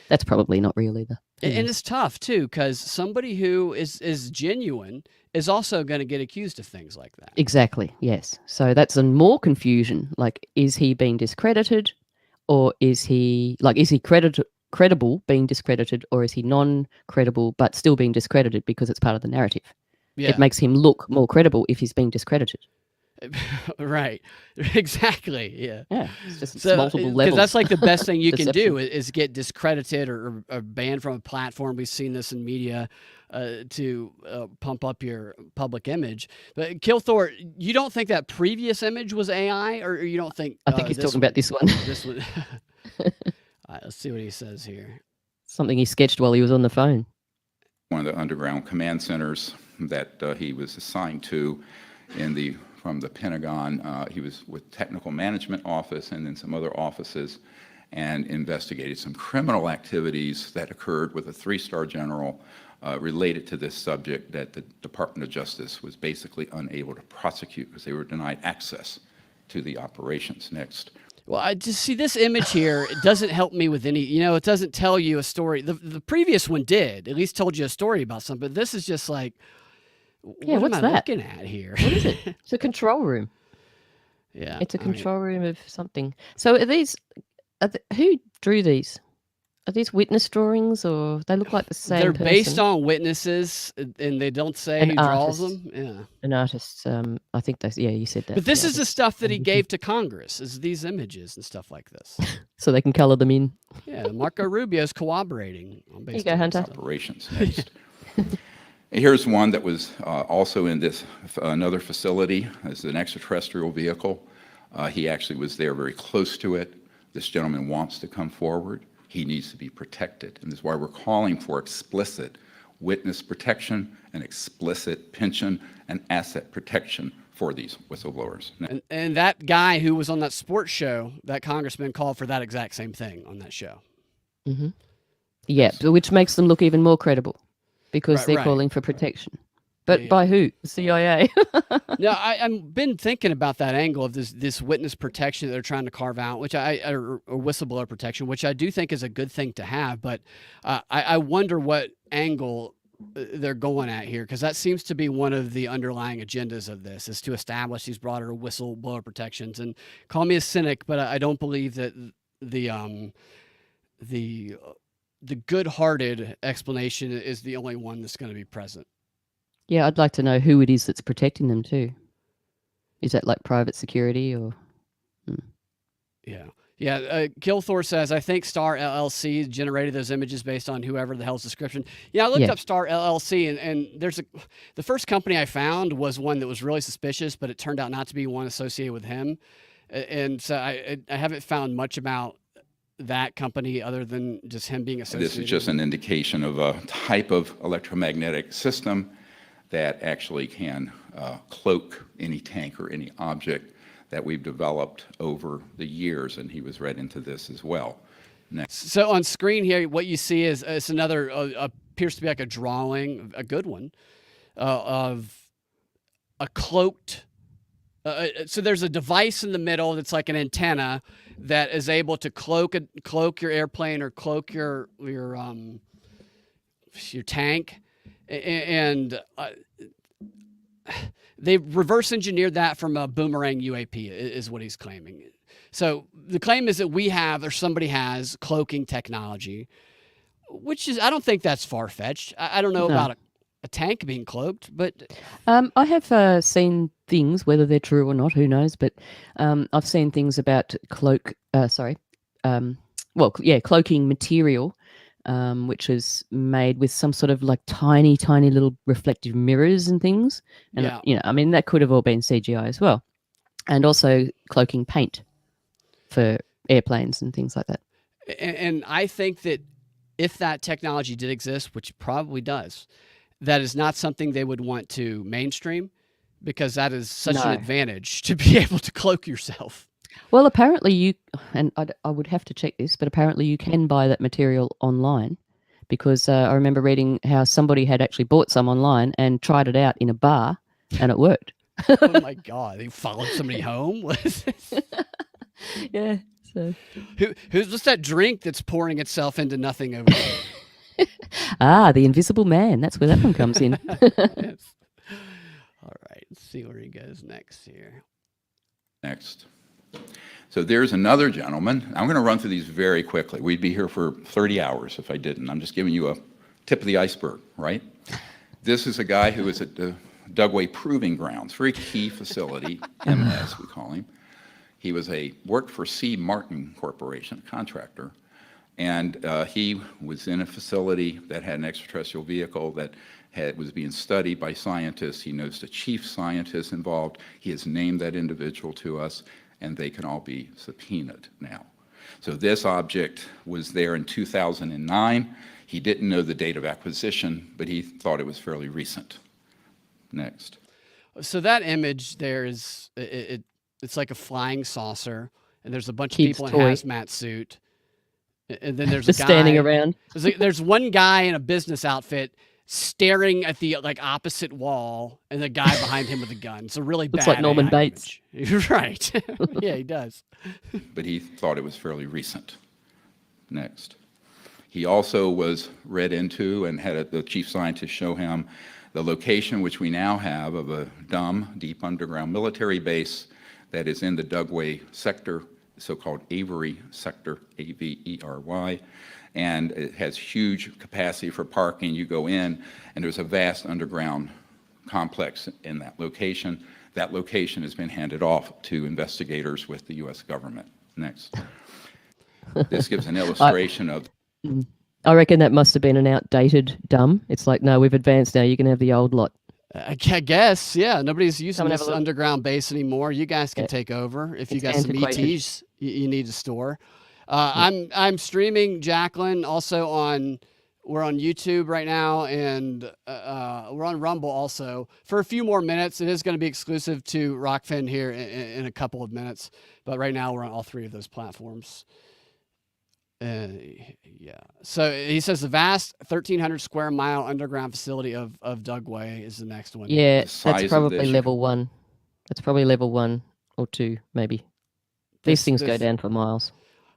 that's probably not real either. Who And knows? it's tough too, because somebody who is genuine is also going to get accused of things like that. Exactly. Yes. So that's a more confusion. Like, is he being discredited, or is he credible being discredited, or is he non-credible but still being discredited because it's part of the narrative? Yeah. It makes him look more credible if he's being discredited. Right. Exactly. Yeah. Yeah, it's just So, multiple because levels. that's like the best thing you can do Deception. is get discredited or banned from a platform. We've seen this in media to pump up your public image. But Kilthor, you don't think that previous image was AI, or you don't think? I think he's talking about this one. This one. All right, let's see what he says here. Something he sketched while he was on the phone. One of the underground command centers that he was assigned to from the Pentagon. He was with Technical Management Office and then some other offices, and investigated some criminal activities that occurred with a 3-star general related to this subject that the Department of Justice was basically unable to prosecute because they were denied access to the operations. Next. Well, I just see this image here. It doesn't help me with any, it doesn't tell you a story. The previous one did, at least told you a story about something. But this is just like, Yeah, what what's am I that? looking at here? What is it? It's a control room. Yeah. It's a I mean, control room of something. So are these? Who drew these? Are these witness drawings, or they look like the same? they're person? based on witnesses, and they don't say An who draws artist. them. Yeah. An artist. I think that's. Yeah, you said that. But this the is the artist. stuff that he gave to Congress, is these images and stuff like this. So they can color them in. Yeah, Marco Rubio's cooperating. There you go, Hunter. Operations. Next. Here's one that was also in this another facility as an extraterrestrial vehicle. He actually was there very close to it. This gentleman wants to come forward. He needs to be protected. And this is why we're calling for explicit witness protection and explicit pension and asset protection for these whistleblowers. And that guy who was on that sports show, that congressman, called for that exact same thing on that show. Mm-hmm. Yeah, which makes them look even more credible because they're Right. calling for protection. But Yeah. by who? The CIA. No, I've been thinking about that angle of this witness protection that they're trying to carve out, which or whistleblower protection, which I do think is a good thing to have. But I wonder what angle they're going at here, because that seems to be one of the underlying agendas of this, is to establish these broader whistleblower protections. And call me a cynic, but I don't believe that the good-hearted explanation is the only one that's going to be present. Yeah, I'd like to know who it is that's protecting them too. Is that like private security or? Yeah. Yeah. Kilthor says, I think Star LLC generated those images based on whoever the hell's description. Yeah, I looked up Star LLC, and the first company I found was one that was really suspicious, but it turned out not to be one associated with him. And so I haven't found much about that company other than just him being associated. This is just an indication of a type of electromagnetic system that actually can cloak any tank or any object that we've developed over the years, and he was read into this as well. Next. So on screen here, what you see is it's another, appears to be like a drawing, a good one, of a cloaked, so there's a device in the middle that's like an antenna that is able to cloak your airplane or cloak your tank. And they reverse engineered that from a boomerang UAP is what he's claiming. So the claim is that we have, or somebody has, cloaking technology, which is, I don't think that's far-fetched. I don't know about a tank being cloaked, but I have seen things, whether they're true or not, who knows, but I've seen things about cloaking material, which is made with some sort of like tiny little reflective mirrors and things. And, I mean, that could have all been CGI as well. And also cloaking paint for airplanes and things like that. And I think that if that technology did exist, which it probably does, that is not something they would want to mainstream, because that is such an advantage to be able to cloak yourself. Well, apparently I would have to check this, but apparently you can buy that material online, because I remember reading how somebody had actually bought some online and tried it out in a bar and it worked. Oh my God! They followed somebody home. What is this? Yeah. So What's that drink that's pouring itself into nothing over there? the Invisible Man. That's where that one comes in. Yes. All right. Let's see where he goes next here. Next. So there's another gentleman. I'm going to run through these very quickly. We'd be here for 30 hours if I didn't. I'm just giving you a tip of the iceberg, right? This is a guy who is at the Dugway Proving Grounds, very key facility, MS we call him. He worked for C. Martin Corporation, a contractor, and he was in a facility that had an extraterrestrial vehicle that was being studied by scientists. He knows the chief scientist involved. He has named that individual to us, and they can all be subpoenaed now. So this object was there in 2009. He didn't know the date of acquisition, but he thought it was fairly recent. Next. So that image there is it's like a flying saucer, and there's a bunch of people in hazmat suit, and then there's a guy standing around. There's one guy in a business outfit staring at the opposite wall, and the guy behind him with a gun. It's a really Looks bad like Norman AI Bates. image. Right? Yeah, he does. But he thought it was fairly recent. Next. He also was read into and had the chief scientist show him the location, which we now have, of a DUM, deep underground military base, that is in the Dugway sector, so-called Avery sector, A-V-E-R-Y, and it has huge capacity for parking. You go in, and there's a vast underground complex in that location. That location has been handed off to investigators with the U.S. government. Next. This gives an illustration of... I reckon that must have been an outdated DUM. It's like, no, we've advanced now. You can have the old lot. I guess, yeah. Nobody's using this underground base anymore. You guys can take over if you got some ETs you need to store. I'm streaming, Jacqueline, also we're on YouTube right now, and we're on Rumble also for a few more minutes. It is going to be exclusive to Rockfin here in a couple of minutes, but right now we're on all three of those platforms. Yeah. So he says the vast 1,300 square mile underground facility of Dugway is the next one. Yeah, that's probably level 1. That's probably level 1 or 2, maybe. These things go down for miles.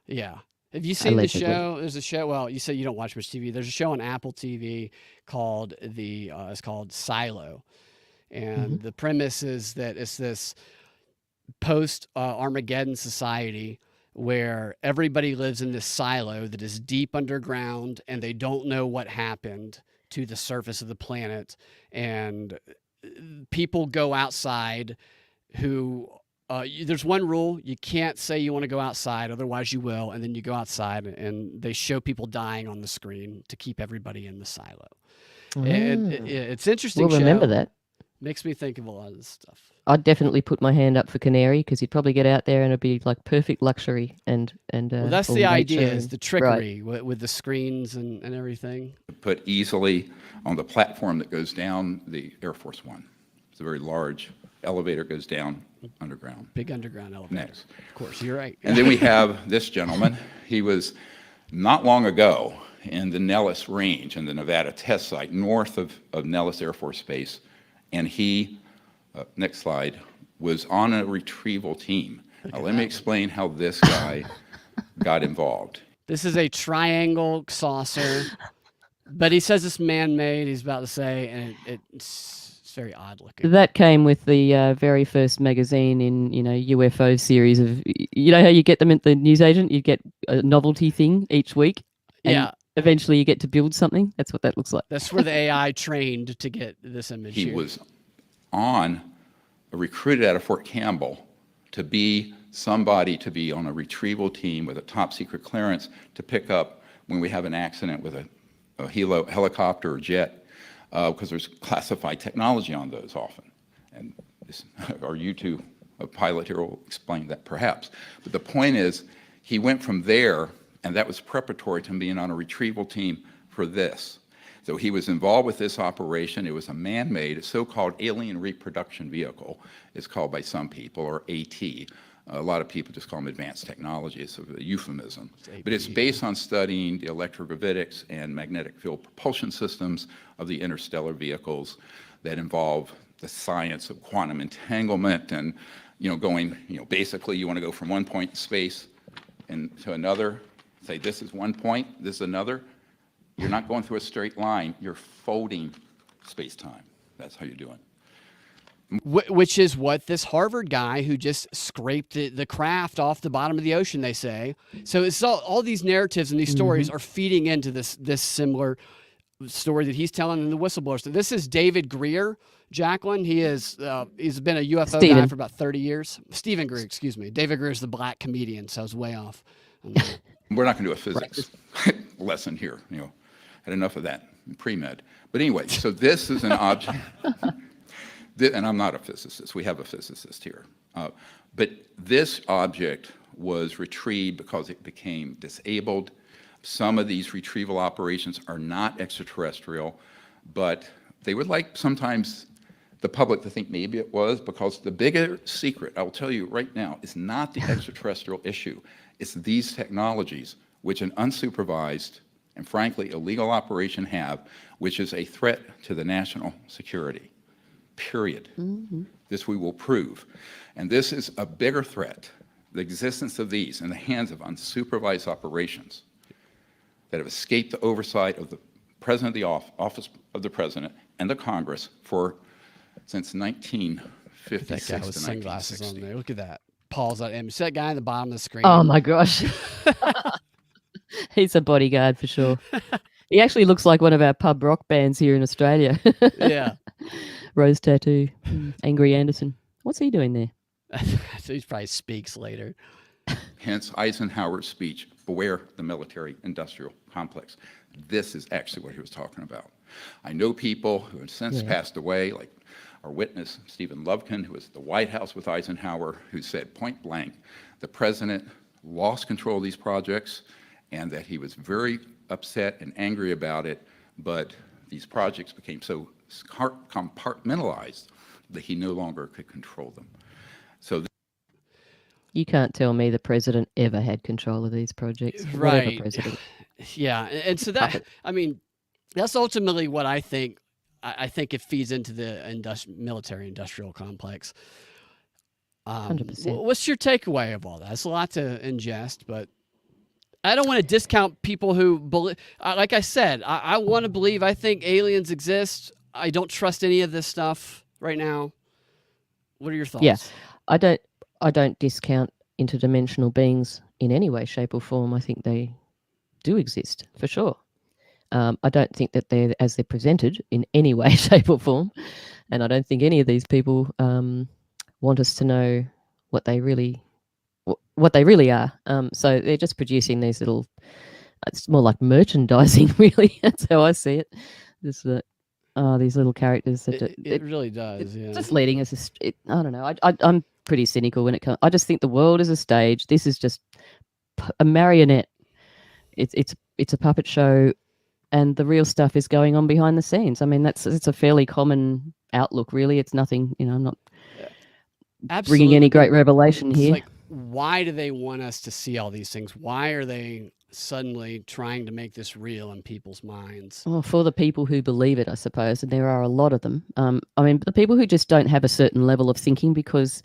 Yeah. Have you seen the show? There's a show. Well, you said you don't watch much TV. There's a show on Apple TV called it's called Silo, and the premise is that it's this post Armageddon society where everybody lives in this silo that is deep underground, and they don't know what happened to the surface of the planet. And people go outside who, there's one rule: you can't say you want to go outside, otherwise you will. And then you go outside, and they show people dying on the screen to keep everybody in the silo. It's interesting. We'll remember that. Makes me think of a lot of this stuff. I'd definitely put my hand up for Canary, because he'd probably get out there and it'd be like perfect luxury and well, that's the idea, is the trickery with the screens and everything. Put easily on the platform that goes down the Air Force One. It's a very large elevator, goes down underground. Big underground elevator. Next. Of course, you're right. And then we have this gentleman. He was not long ago in the Nellis Range, in the Nevada test site, north of Nellis Air Force Base, and he, next slide, was on a retrieval team. Now, let me explain how this guy got involved. This is a triangle saucer, but he says it's man-made, he's about to say, and it's very odd looking. That came with the very first magazine in, UFO series of, how you get them at the newsagent? You get a novelty thing each week. And eventually you get to build something. That's what that looks like. That's where the AI trained to get this image. He was recruited out of Fort Campbell to be somebody to be on a retrieval team with a top secret clearance to pick up when we have an accident with a helicopter or jet, because there's classified technology on those often. And our YouTube pilot here will explain that perhaps. But the point is, he went from there, and that was preparatory to being on a retrieval team for this. So he was involved with this operation. It was a man-made, so-called alien reproduction vehicle, it's called by some people, or AT. A lot of people just call them advanced technology. It's a euphemism. But it's based on studying the electrogravitics and magnetic field propulsion systems of the interstellar vehicles that involve the science of quantum entanglement and, going, basically you want to go from one point in space and to another, say this is one point, this is another. You're not going through a straight line, you're folding space-time. That's how you're doing. Which is what this Harvard guy who just scraped the craft off the bottom of the ocean, they say. So it's all these narratives and these stories are feeding into this similar story that he's telling in the whistleblower. So this is David Greer, Jacqueline. He's been a UFO guy for about 30 years. Stephen Greer, excuse me. David Greer is the black comedian, so I was way off. We're not going to do a physics lesson here. Had enough of that in pre-med. But anyway, so this is an object. And I'm not a physicist. We have a physicist here. But this object was retrieved because it became disabled. Some of these retrieval operations are not extraterrestrial, but they would like sometimes the public to think maybe it was, because the bigger secret, I will tell you right now, is not the extraterrestrial issue. It's these technologies, which an unsupervised and frankly illegal operation have, which is a threat to the national security. Period. This we will prove. And this is a bigger threat, the existence of these in the hands of unsupervised operations that have escaped the oversight of the President of the Office of the President and the Congress since 1956 That guy to with sunglasses 1960. on there. Look at that. Paul's that image. That guy at the bottom of the screen. Oh my gosh. He's a bodyguard for sure. He actually looks like one of our pub rock bands here in Australia. Yeah. Rose Tattoo, Angry Anderson. What's he doing there? So he probably speaks later. Hence Eisenhower's speech, beware the military-industrial complex. This is actually what he was talking about. I know people who have since passed away, like our witness, Stephen Lovkin, who was at the White House with Eisenhower, who said point blank, the president lost control of these projects and that he was very upset and angry about it, but these projects became so compartmentalized that he no longer could control them. So You can't tell me the president ever had control of these projects. Right. Whatever president. Yeah. And so that, I mean, that's ultimately what I think. I think it feeds into the military industrial complex. 100%. What's your takeaway of all that? It's a lot to ingest, but I don't want to discount people who believe. Like I said, I want to believe. I think aliens exist. I don't trust any of this stuff right now. What are your thoughts? Yeah, I don't discount interdimensional beings in any way, shape, or form. I think they do exist for sure. I don't think that they're as they're presented in any way, shape, or form, and I don't think any of these people want us to know what they really are. So they're just producing these little. It's more like merchandising, really. That's how I see it. These little characters. It really does. Yeah. Just leading us. I don't know. I'm pretty cynical when it comes. I just think the world is a stage. This is just a marionette. It's a puppet show, and the real stuff is going on behind the scenes. I mean, it's a fairly common outlook, really. It's nothing. I'm not bringing any great revelation here. Like, why do they want us to see all these things? Why are they suddenly trying to make this real in people's minds? Well, for the people who believe it, I suppose, and there are a lot of them. I mean, the people who just don't have a certain level of thinking, because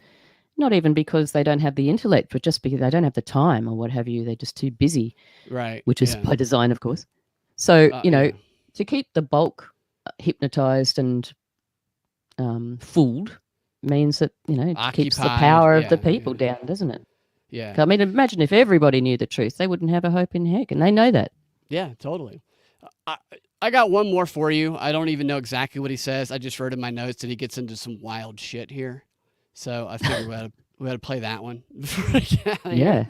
not even because they don't have the intellect, but just because they don't have the time or what have you. They're just too busy, right? Which is by design, of course. So to keep the bulk hypnotized and fooled means that it keeps the power of the people down, doesn't it? Yeah. I mean, imagine if everybody knew the truth. They wouldn't have a hope in heck, and they know that. Yeah, totally. I got one more for you. I don't even know exactly what he says. I just wrote in my notes that he gets into some wild shit here. So I figured we had to play that one. Yeah.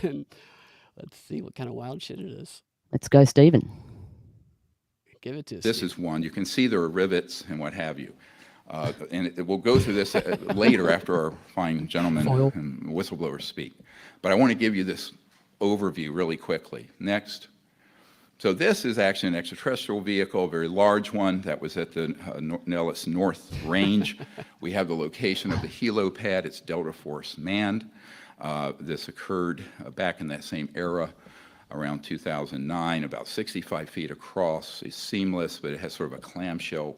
And let's see what kind of wild shit it is. Let's go, Stephen. Give it to us. This is one. You can see there are rivets and what have you. And we'll go through this later after our fine gentlemen and whistleblowers speak. But I want to give you this overview really quickly. Next. So this is actually an extraterrestrial vehicle, a very large one that was at the Nellis North Range. We have the location of the helipad. It's Delta Force manned. This occurred back in that same era, around 2009, about 65 feet across. It's seamless, but it has sort of a clamshell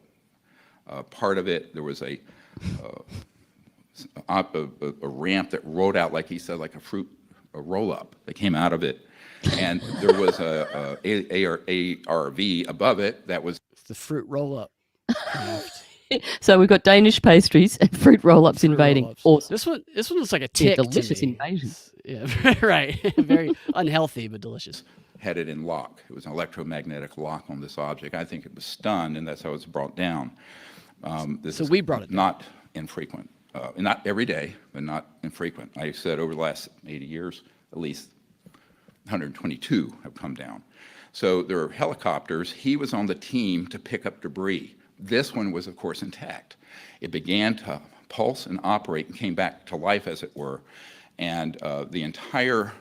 Part of it, there was a ramp that rolled out, like he said, like a roll-up that came out of it. And there was a ARV above it that was It's the fruit roll-up. So we've got Danish pastries and fruit roll-ups invading. Roll-ups. Awesome. This one looks like a Yeah, tick. delicious to me. invasion. Yeah, right. Very unhealthy, but delicious. headed in lock. It was an electromagnetic lock on this object. I think it was stunned, and that's how it was brought down. This So is we brought it down. not infrequent. Not every day, but not infrequent. I said over the last 80 years, at least 122 have come down. So there are helicopters. He was on the team to pick up debris. This one was, of course, intact. It began to pulse and operate and came back to life, as it were. And the entire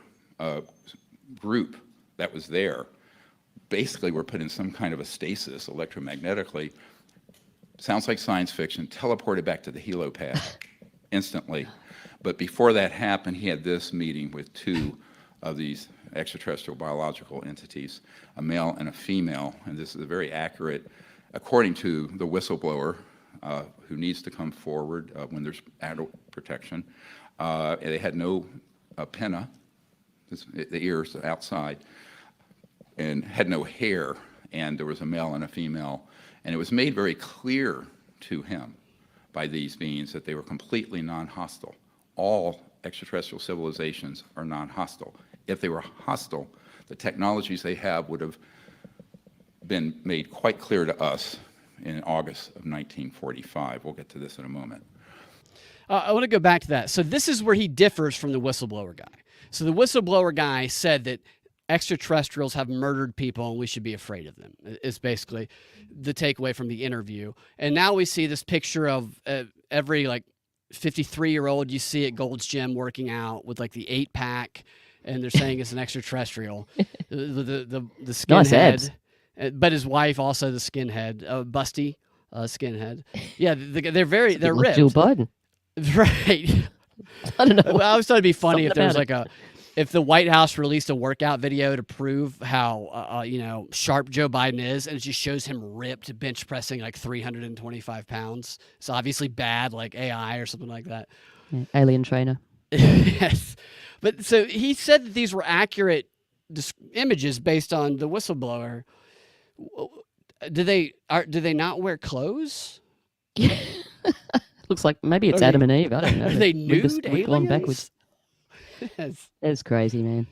group that was there basically were put in some kind of a stasis electromagnetically. Sounds like science fiction, teleported back to the helipad instantly. But before that happened, he had this meeting with two of these extraterrestrial biological entities, a male and a female, and this is a very accurate, according to the whistleblower, who needs to come forward when there's adult protection. They had no pinna, the ears outside, and had no hair, and there was a male and a female. And it was made very clear to him by these beings that they were completely non-hostile. All extraterrestrial civilizations are non-hostile. If they were hostile, the technologies they have would have been made quite clear to us in August of 1945. We'll get to this in a moment. I want to go back to that. So this is where he differs from the whistleblower guy. So the whistleblower guy said that extraterrestrials have murdered people and we should be afraid of them, is basically the takeaway from the interview. And now we see this picture of every like 53-year-old you see at Gold's Gym working out with like the 8-pack, and they're saying it's an extraterrestrial. the skinhead, Nice abs. But his wife also the skinhead, busty skinhead. Yeah, they're Like ripped. Jill Biden. Right. I don't know. Well, I was thought it'd be funny Something if there was about like if the White House released a workout video to prove how sharp Joe Biden is, and it just shows him ripped bench pressing like 325 pounds. It's obviously bad, like AI or something like that. Yeah, alien trainer. Yes, but so he said that these were accurate images based on the whistleblower. Do they not wear clothes? Looks like maybe it's Are Adam they- and Eve. I don't know. Are they We've just nude gone aliens? backwards. Yes. That's crazy, man.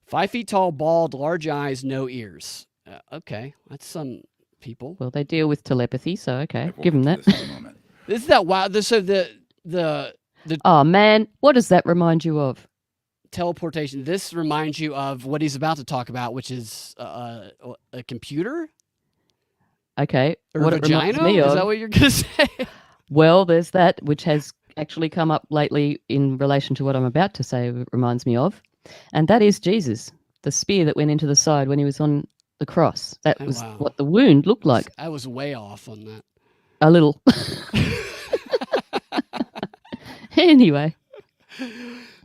5 feet tall, bald, large eyes, no ears. Okay, that's some people. Well, they deal with telepathy, so okay, We'll give them get that. to this in a moment. This is that wild. So the Oh man, what does that remind you of? teleportation. This reminds you of what he's about to talk about, which is a computer Okay, or what a it reminds vagina. me Is of? that what you're gonna say? Well, there's that which has actually come up lately in relation to what I'm about to say. It reminds me of, and that is Jesus, the spear that went into the side when he was on the cross. That Oh, was wow. what the wound looked like. I was way off on that. A little. Anyway,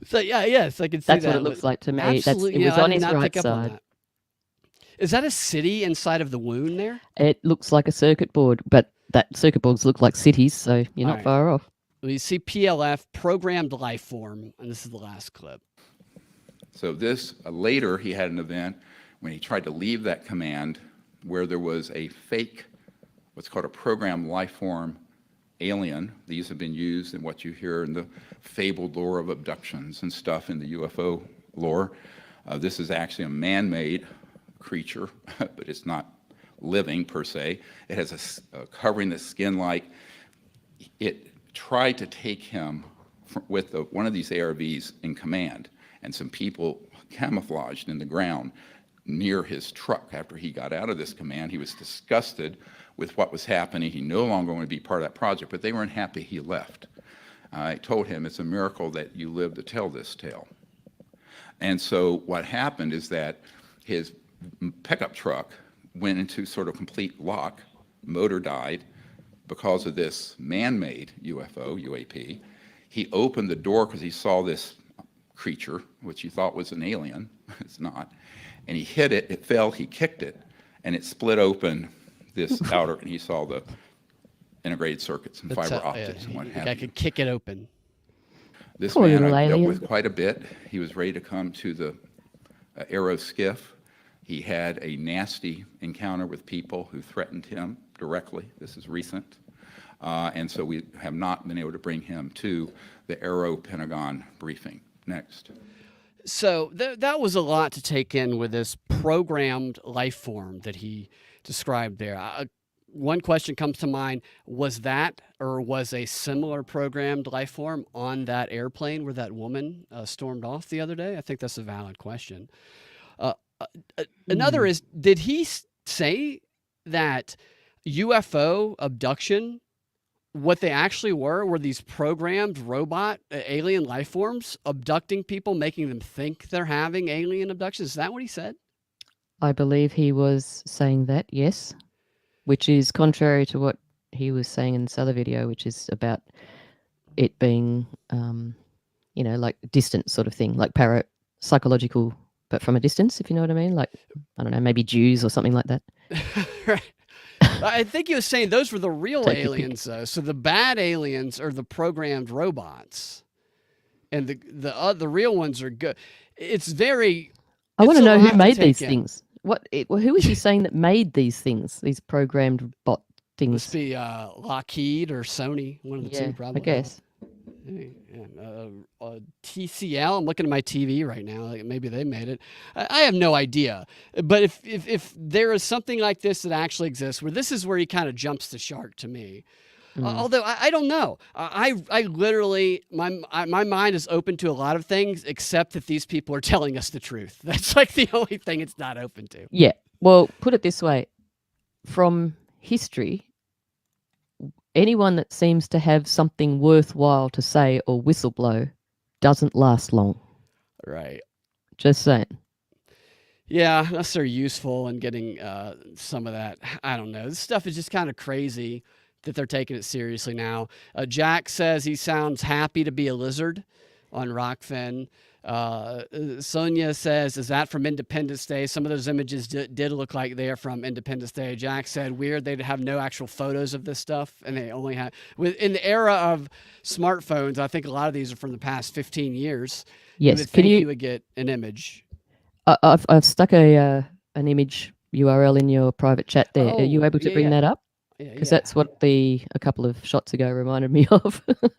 So yes, I can see that's that. what it looks like to me. Absolutely, It was I on did his not right pick up on side. that. Is that a city inside of the wound there? It looks like a circuit board, but that circuit boards look like cities, so you're not Alright. far off. We see PLF, programmed life form, and this is the last clip. So this, later he had an event when he tried to leave that command where there was a fake, what's called a programmed life form alien. These have been used in what you hear in the fabled lore of abductions and stuff in the UFO lore. This is actually a man-made creature, but it's not living per se. It has a covering the skin like. It tried to take him with one of these ARVs in command, and some people camouflaged in the ground near his truck. After he got out of this command, he was disgusted with what was happening. He no longer wanted to be part of that project, but they weren't happy he left. I told him, it's a miracle that you lived to tell this tale. And so what happened is that his pickup truck went into sort of complete lock, motor died because of this man-made UFO, UAP. He opened the door because he saw this creature, which he thought was an alien. It's not. And he hit it, it fell, he kicked it, and it split open this outer, and he saw the integrated circuits and That's, fiber optics and what have I you. could kick it open. This Poor man little I've dealt alien. with quite a bit. He was ready to come to the aero skiff. He had a nasty encounter with people who threatened him directly. This is recent. And so we have not been able to bring him to the Aero Pentagon briefing. Next. So that was a lot to take in with this programmed life form that he described there. One question comes to mind: was that, or was a similar programmed life form on that airplane where that woman stormed off the other day? I think that's a valid question. Another is: did he say that UFO abduction, what they actually were these programmed robot alien life forms abducting people, making them think they're having alien abductions? Is that what he said? I believe he was saying that, yes, which is contrary to what he was saying in this other video, which is about it being, like distant sort of thing, like parapsychological, but from a distance, if you know what I mean. Like, I don't know, maybe Jews or something like that. Right. I think he was saying those were the real Take your pick. aliens, though. So the bad aliens are the programmed robots, and the real ones are good. It's very. I want to it's a know lot who made take these in. things. Who is he saying that made these things, these programmed bot things? Must be Lockheed or Sony, one of the two, probably. I guess. TCL. I'm looking at my TV right now. Like maybe they made it. I have no idea. But if there is something like this that actually exists, where this is where he kind of jumps the shark to me. Although I don't know. I literally, my mind is open to a lot of things, except that these people are telling us the truth. That's like the only thing it's not open to. Yeah. Well, put it this way: from history, anyone that seems to have something worthwhile to say or whistleblow doesn't last long. Right. Just saying. Yeah, unless they're useful and getting some of that. I don't know. This stuff is just kind of crazy that they're taking it seriously now. Jack says he sounds happy to be a lizard on Rockfin. Sonia says, is that from Independence Day? Some of those images did look like they are from Independence Day. Jack said, weird, they'd have no actual photos of this stuff, and they only have... In the era of smartphones, I think a lot of these are from the past 15 years. Yes, You would think you would get an image. I've stuck an image URL in your private chat there. Are you able to bring that up? Because that's what a couple of shots ago reminded me of. All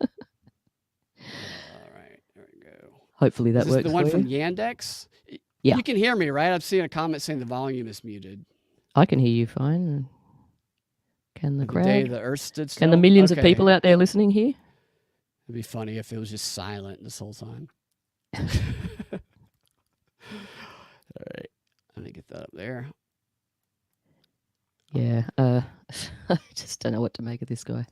right, there we go. Hopefully that Is this works the one for from you? Yandex? Yeah. You can hear me, right? I'm seeing a comment saying the volume is muted. I can hear you fine. Can the The day crowd? the earth stood still? Can the millions of Okay. people out there listening hear? It'd be funny if it was just silent this whole time. All right. Let me get that up there. Yeah. I just don't know what to make of this guy.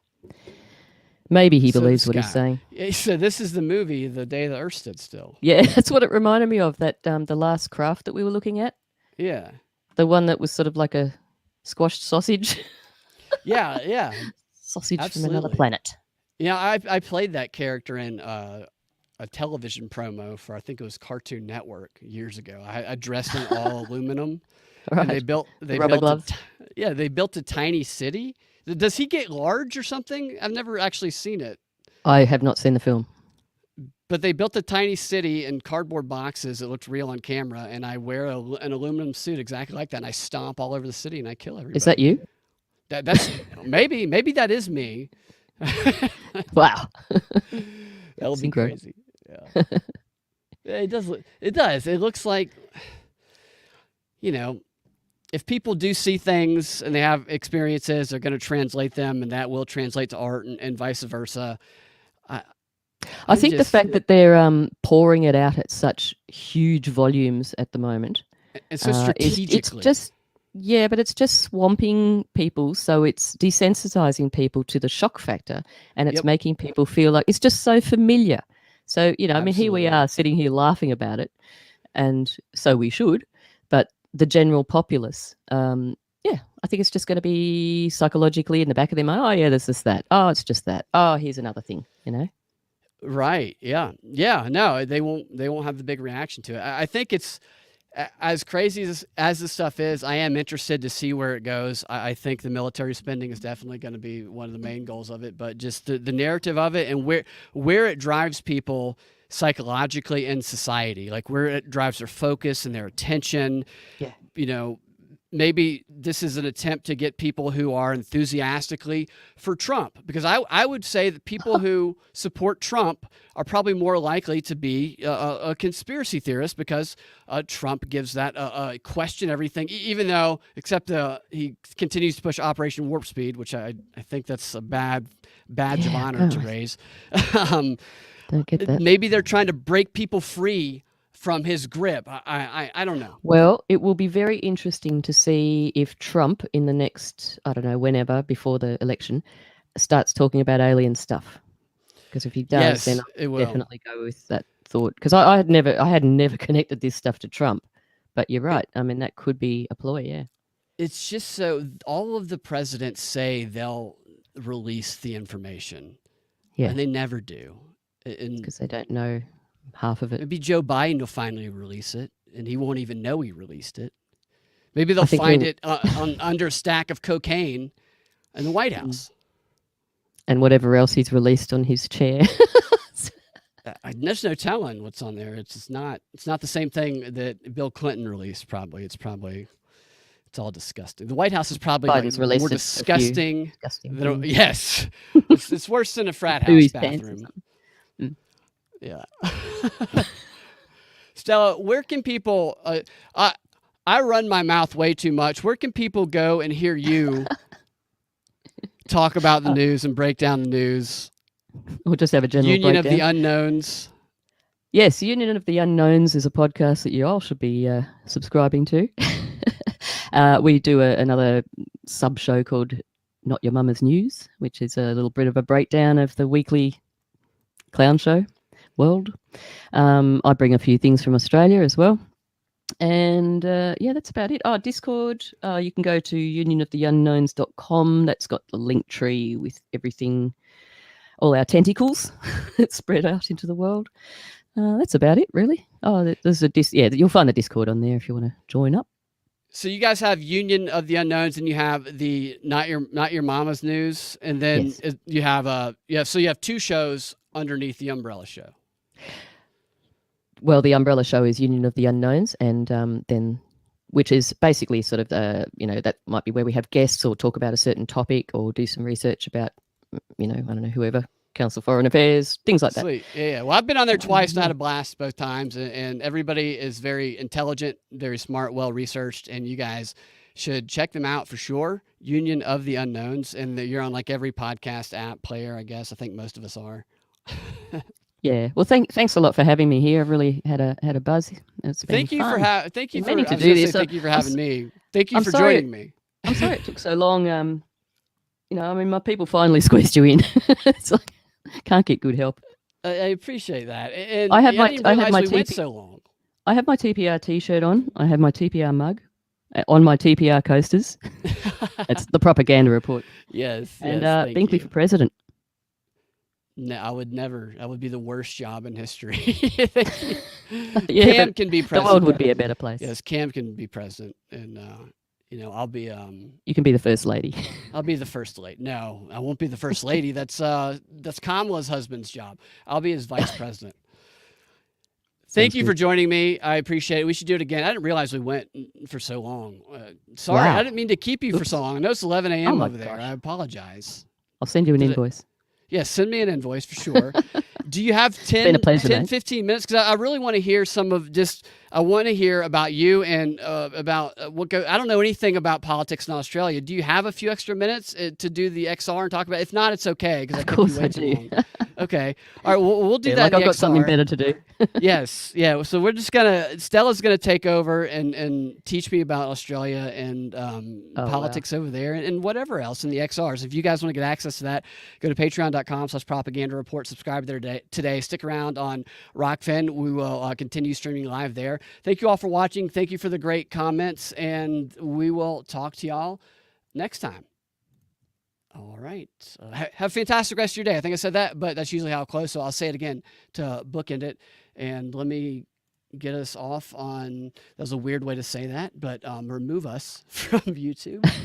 Maybe he So believes this what he's guy- saying. Yeah, so this is the movie, The Day the Earth Stood Still. Yeah, that's what it reminded me of, that the last craft that we were looking at. Yeah. The one that was sort of like a squashed sausage. Yeah, yeah. Sausage from another Absolutely. planet. Yeah, I played that character in a television promo for, I think it was Cartoon Network years ago. I dressed in all aluminum. Right. And they built rubber gloves. They built a tiny city. Does he get large or something? I've never actually seen it. I have not seen the film. But they built a tiny city in cardboard boxes. It looked real on camera, and I wear an aluminum suit exactly like that, and I stomp all over the city and I kill everybody. Is that you? That's maybe that is me. Wow. That'll be Synchro. crazy. Yeah. Yeah, it does. It does. It looks like, if people do see things and they have experiences, they're going to translate them, and that will translate to art, and vice versa. I think the fact that they're pouring it out at such huge volumes at the moment, and so strategically, it's just but it's just swamping people. So it's desensitizing people to the shock factor, and it's making people feel like it's just so familiar. So I mean, here we are sitting here laughing about it, and so we should. But the general populace, I think it's just going to be psychologically in the back of their mind. Oh yeah, there's this, that. Oh, it's just that. Oh, here's another thing. Right. Yeah. Yeah. No, they won't have the big reaction to it. I think it's as crazy as this stuff is, I am interested to see where it goes. I think the military spending is definitely going to be one of the main goals of it, but just the narrative of it and where it drives people psychologically in society, like where it drives their focus and their attention. Yeah. You know, maybe this is an attempt to get people who are enthusiastically for Trump, because I would say that people who support Trump are probably more likely to be a conspiracy theorist, because Trump gives that question everything, even though, except he continues to push Operation Warp Speed, which I think that's a badge of honor to raise. Don't get that. Maybe they're trying to break people free from his grip. I don't know. Well, it will be very interesting to see if Trump, in the next, I don't know, whenever, before the election, starts talking about alien stuff. Because if he does, then I'll definitely go with that thought. Because I had never connected this stuff to Trump. But you're right. I mean, that could be a ploy, yeah. It's just so all of the presidents say they'll release the information. Yeah. And they never do. Because they don't know half of it. Maybe Joe Biden will finally release it, and he won't even know he released it. Maybe they'll find it under a stack of cocaine in the White House. And whatever else he's released on his chair. There's no telling what's on there. It's not the same thing that Bill Clinton released. Probably it's all disgusting. The White House is probably more disgusting. Yes, it's worse than a frat house bathroom. Yeah. Stella, where can people I run my mouth way too much. Where can people go and hear you talk about the news and break down the news? We'll just have a general Union breakdown. of the Unknowns. Yes, Union of the Unknowns is a podcast that you all should be subscribing to. We do another sub-show called Not Your Mama's News, which is a little bit of a breakdown of the weekly clown show world. I bring a few things from Australia as well. And that's about it. Discord, you can go to unionoftheunknowns.com. That's got the link tree with everything, all our tentacles spread out into the world. That's about it, really. There's you'll find the Discord on there if you want to join up. So you guys have Union of the Unknowns, and you have the Not Your Mama's News, and then you have you have two shows underneath the umbrella show. Well, the umbrella show is Union of the Unknowns, and then, which is basically sort of that might be where we have guests or talk about a certain topic or do some research about, I don't know, whoever, Council of Foreign Affairs, things like that. Sweet. Yeah. Well, I've been on there twice and I had a blast both times, and everybody is very intelligent, very smart, well researched, and you guys should check them out for sure. Union of the Unknowns, and you're on like every podcast app player, I guess. I think most of us are. Yeah. Well, thanks a lot for having me here. I've really had a buzz. It's been thank you fun. Thank you for meaning to do this. Thank you for having me. Thank you I'm for sorry. joining me. I'm sorry it took so long. My people finally squeezed you in. It's like can't get good help. I appreciate that. And I had my went so long. I have my TPR T-shirt on. I have my TPR mug on my TPR coasters. It's the propaganda report. Yes. And Binkley for president. No, I would never. That would be the worst job in history. Cam can be president. The world would be a better place. Yes, Cam can be president, and I'll be. You can be the first lady. I'll be the first lady. No, I won't be the first lady. That's Kamala's husband's job. I'll be his vice president. Thank you for joining me. I appreciate it. We should do it again. I didn't realize we went for so long. Sorry, Wow. I didn't mean to keep you for so long. I know it's 11 a.m. over there. gosh. I apologize. I'll send you an invoice. Yes, send me an invoice for sure. Do you have 10, been a pleasure, 10 mate. 15 minutes? Because I really want to hear I want to hear about you and about I don't know anything about politics in Australia. Do you have a few extra minutes to do the XR and talk about it? If not, it's okay, because I kept you way too long. Okay. All right, we'll do that Like in the I've got XR. something better to do. Yes. Yeah. So we're just Stella's going to take over and teach me about Australia and politics over there and whatever else in the XRs. If you guys want to get access to that, go to patreon.com/propaganda report. Subscribe there today. Stick around on Rockfin. We will continue streaming live there. Thank you all for watching. Thank you for the great comments, and we will talk to y'all next time. All right. Have a fantastic rest of your day. I think I said that, but that's usually how I close, so I'll say it again to bookend it. And let me get us off on, that was a weird way to say that, but remove us from YouTube.